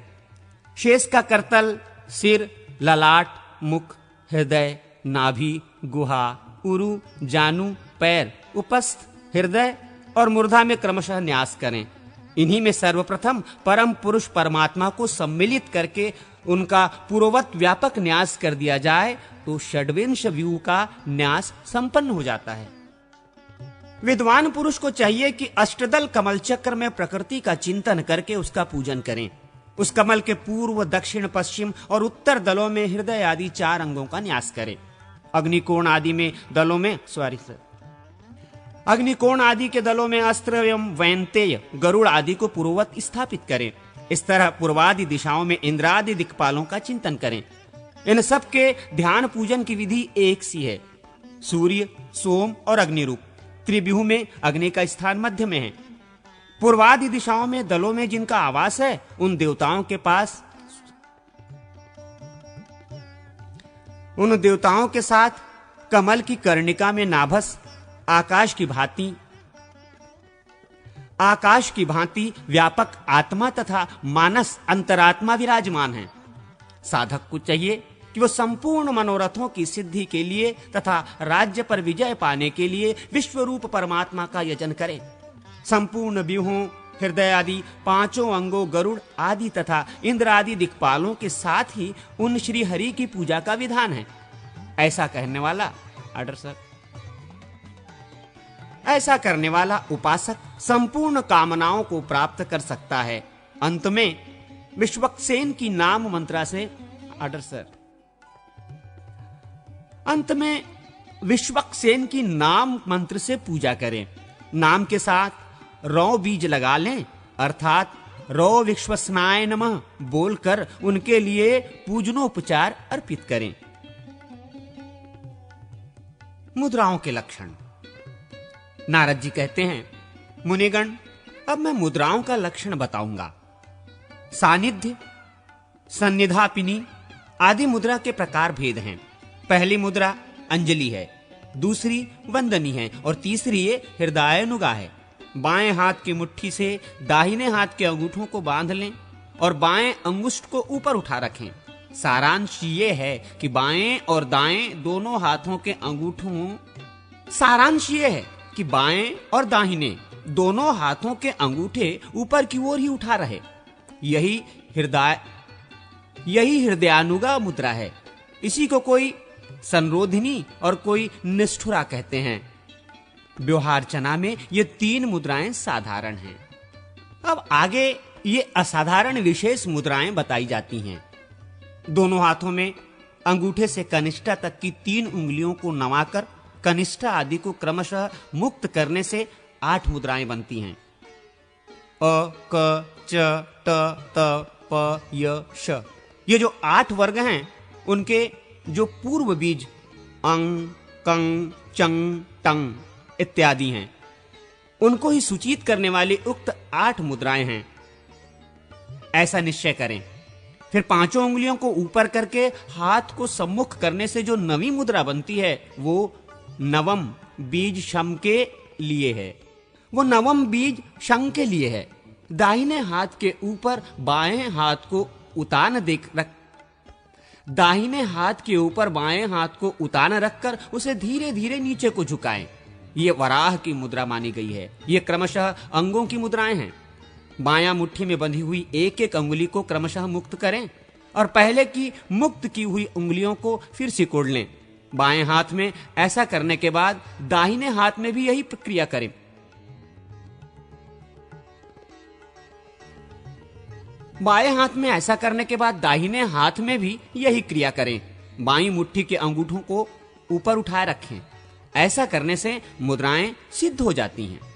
शेष का करतल, सिर, ललाट, मुख, हृदय, नाभि, गुहा, उरु, जानु, पैर, उपस्थ, हृदय और मूर्धा में क्रमशः न्यास करें। इन्हीं में सर्वप्रथम परम पुरुष परमात्मा को सम्मिलित करके उनका पूर्ववत व्यापक न्यास कर दिया जाए तो षड्विंश व्यूह का न्यास संपन्न हो जाता है। विद्वान पुरुष को चाहिए कि अष्टदल कमल चक्र में प्रकृति का चिंतन करके उसका पूजन करें। उस कमल के पूर्व, दक्षिण, पश्चिम और उत्तर दलों में हृदय आदि 4 अंगों का न्यास करें। अग्निकोण आदि के दलों में अस्त्र एवं वैंतेय, गरुड़ आदि को पूर्ववत स्थापित करें। इस तरह पूर्वादि दिशाओं में इंद्रादि दिक्पालों का चिंतन करें। इन सब के ध्यान पूजन की विधि एक सी है। सूर्य, सोम और अग्नि रूप त्रिव्यूह में अग्नि का स्थान मध्य में है। पूर्वादि दिशाओं में दलों में जिनका आवास है उन देवताओं के साथ कमल की कर्णिका में नाभस आकाश की भांति व्यापक आत्मा तथा मानस अंतरात्मा विराजमान है। साधक को चाहिए कि वो संपूर्ण मनोरथों की सिद्धि के लिए तथा राज्य पर विजय पाने के लिए विश्वरूप परमात्मा का यजन करे। संपूर्ण व्यूहों, हृदय आदि 5 अंगों, गरुड़ आदि तथा इंद्र आदि दिक्पालों के साथ ही उन श्री हरि की पूजा का विधान है। ऐसा करने वाला उपासक संपूर्ण कामनाओं को प्राप्त कर सकता है। अंत में विश्वक्सेन की नाम मंत्रा से विश्वक्सेन की नाम मंत्र से पूजा करें। नाम के साथ रौ बीज लगा लें, अर्थात रौ विश्वस्नाय नमः बोलकर उनके लिए पूजनोपचार अर्पित करें। मुद्राओं के लक्षण। नारद जी कहते हैं, मुनिगण, अब मैं मुद्राओं का लक्षण बताऊंगा। सानिध्य, सन्निधापिनी आदि मुद्रा के प्रकार भेद हैं। पहली मुद्रा अंजलि है, दूसरी वंदनी है और तीसरी ये हृदयानुगा है। बाएं हाथ की मुट्ठी से दाहिने हाथ के अंगूठों को बांध लें और बाएं अंगुष्ठ को ऊपर उठा रखें। सारांश ये है कि बाएं और दाएं दोनों हाथों के अंगूठे ऊपर की ओर ही उठा रहे। यही हृदयानुगा मुद्रा है। इसी को कोई संरोधिनी और कोई निष्ठुरा कहते हैं। व्यवहारचना में ये 3 मुद्राएं साधारण हैं। अब आगे ये असाधारण विशेष मुद्राएं बताई जाती हैं। दोनों हाथों में अंगूठे से कनिष्ठा तक की 3 उंगलियों को नवाकर कनिष्ठा आदि को क्रमशः मुक्त करने से 8 मुद्राएं बनती हैं। क, च, ट, त, प, य, श। ये जो 8 वर्ग हैं, उनके जो पूर्व बीज अंग, कंग, चंग, टंग इत्यादि हैं, उनको ही सूचित करने वाली उक्त 8 मुद्राएं हैं, ऐसा निश्चय करें। फिर 5 उंगलियों को ऊपर करके हाथ को सम्मुख करने से जो नवी मुद्रा बनती है, वो नवम बीज शम के लिए है। वो नवम बीज शंख के लिए है। दाहिने हाथ के ऊपर बाएं हाथ को उतान दाहिने हाथ के ऊपर बाएं हाथ को उतान रखकर उसे धीरे धीरे नीचे को झुकाएं। ये वराह की मुद्रा मानी गई है। ये क्रमशः अंगों की मुद्राएं हैं। बायां मुट्ठी में बंधी हुई एक एक अंगुली को क्रमशः मुक्त करें और पहले की मुक्त की हुई उंगलियों को फिर सिकोड़ लें। बाएं हाथ में ऐसा करने के बाद दाहिने हाथ में भी यही प्रक्रिया करें। बाएं हाथ में ऐसा करने के बाद दाहिने हाथ में भी यही क्रिया करें। बाईं मुट्ठी के अंगूठों को ऊपर उठाए रखें। ऐसा करने से मुद्राएं सिद्ध हो जाती हैं।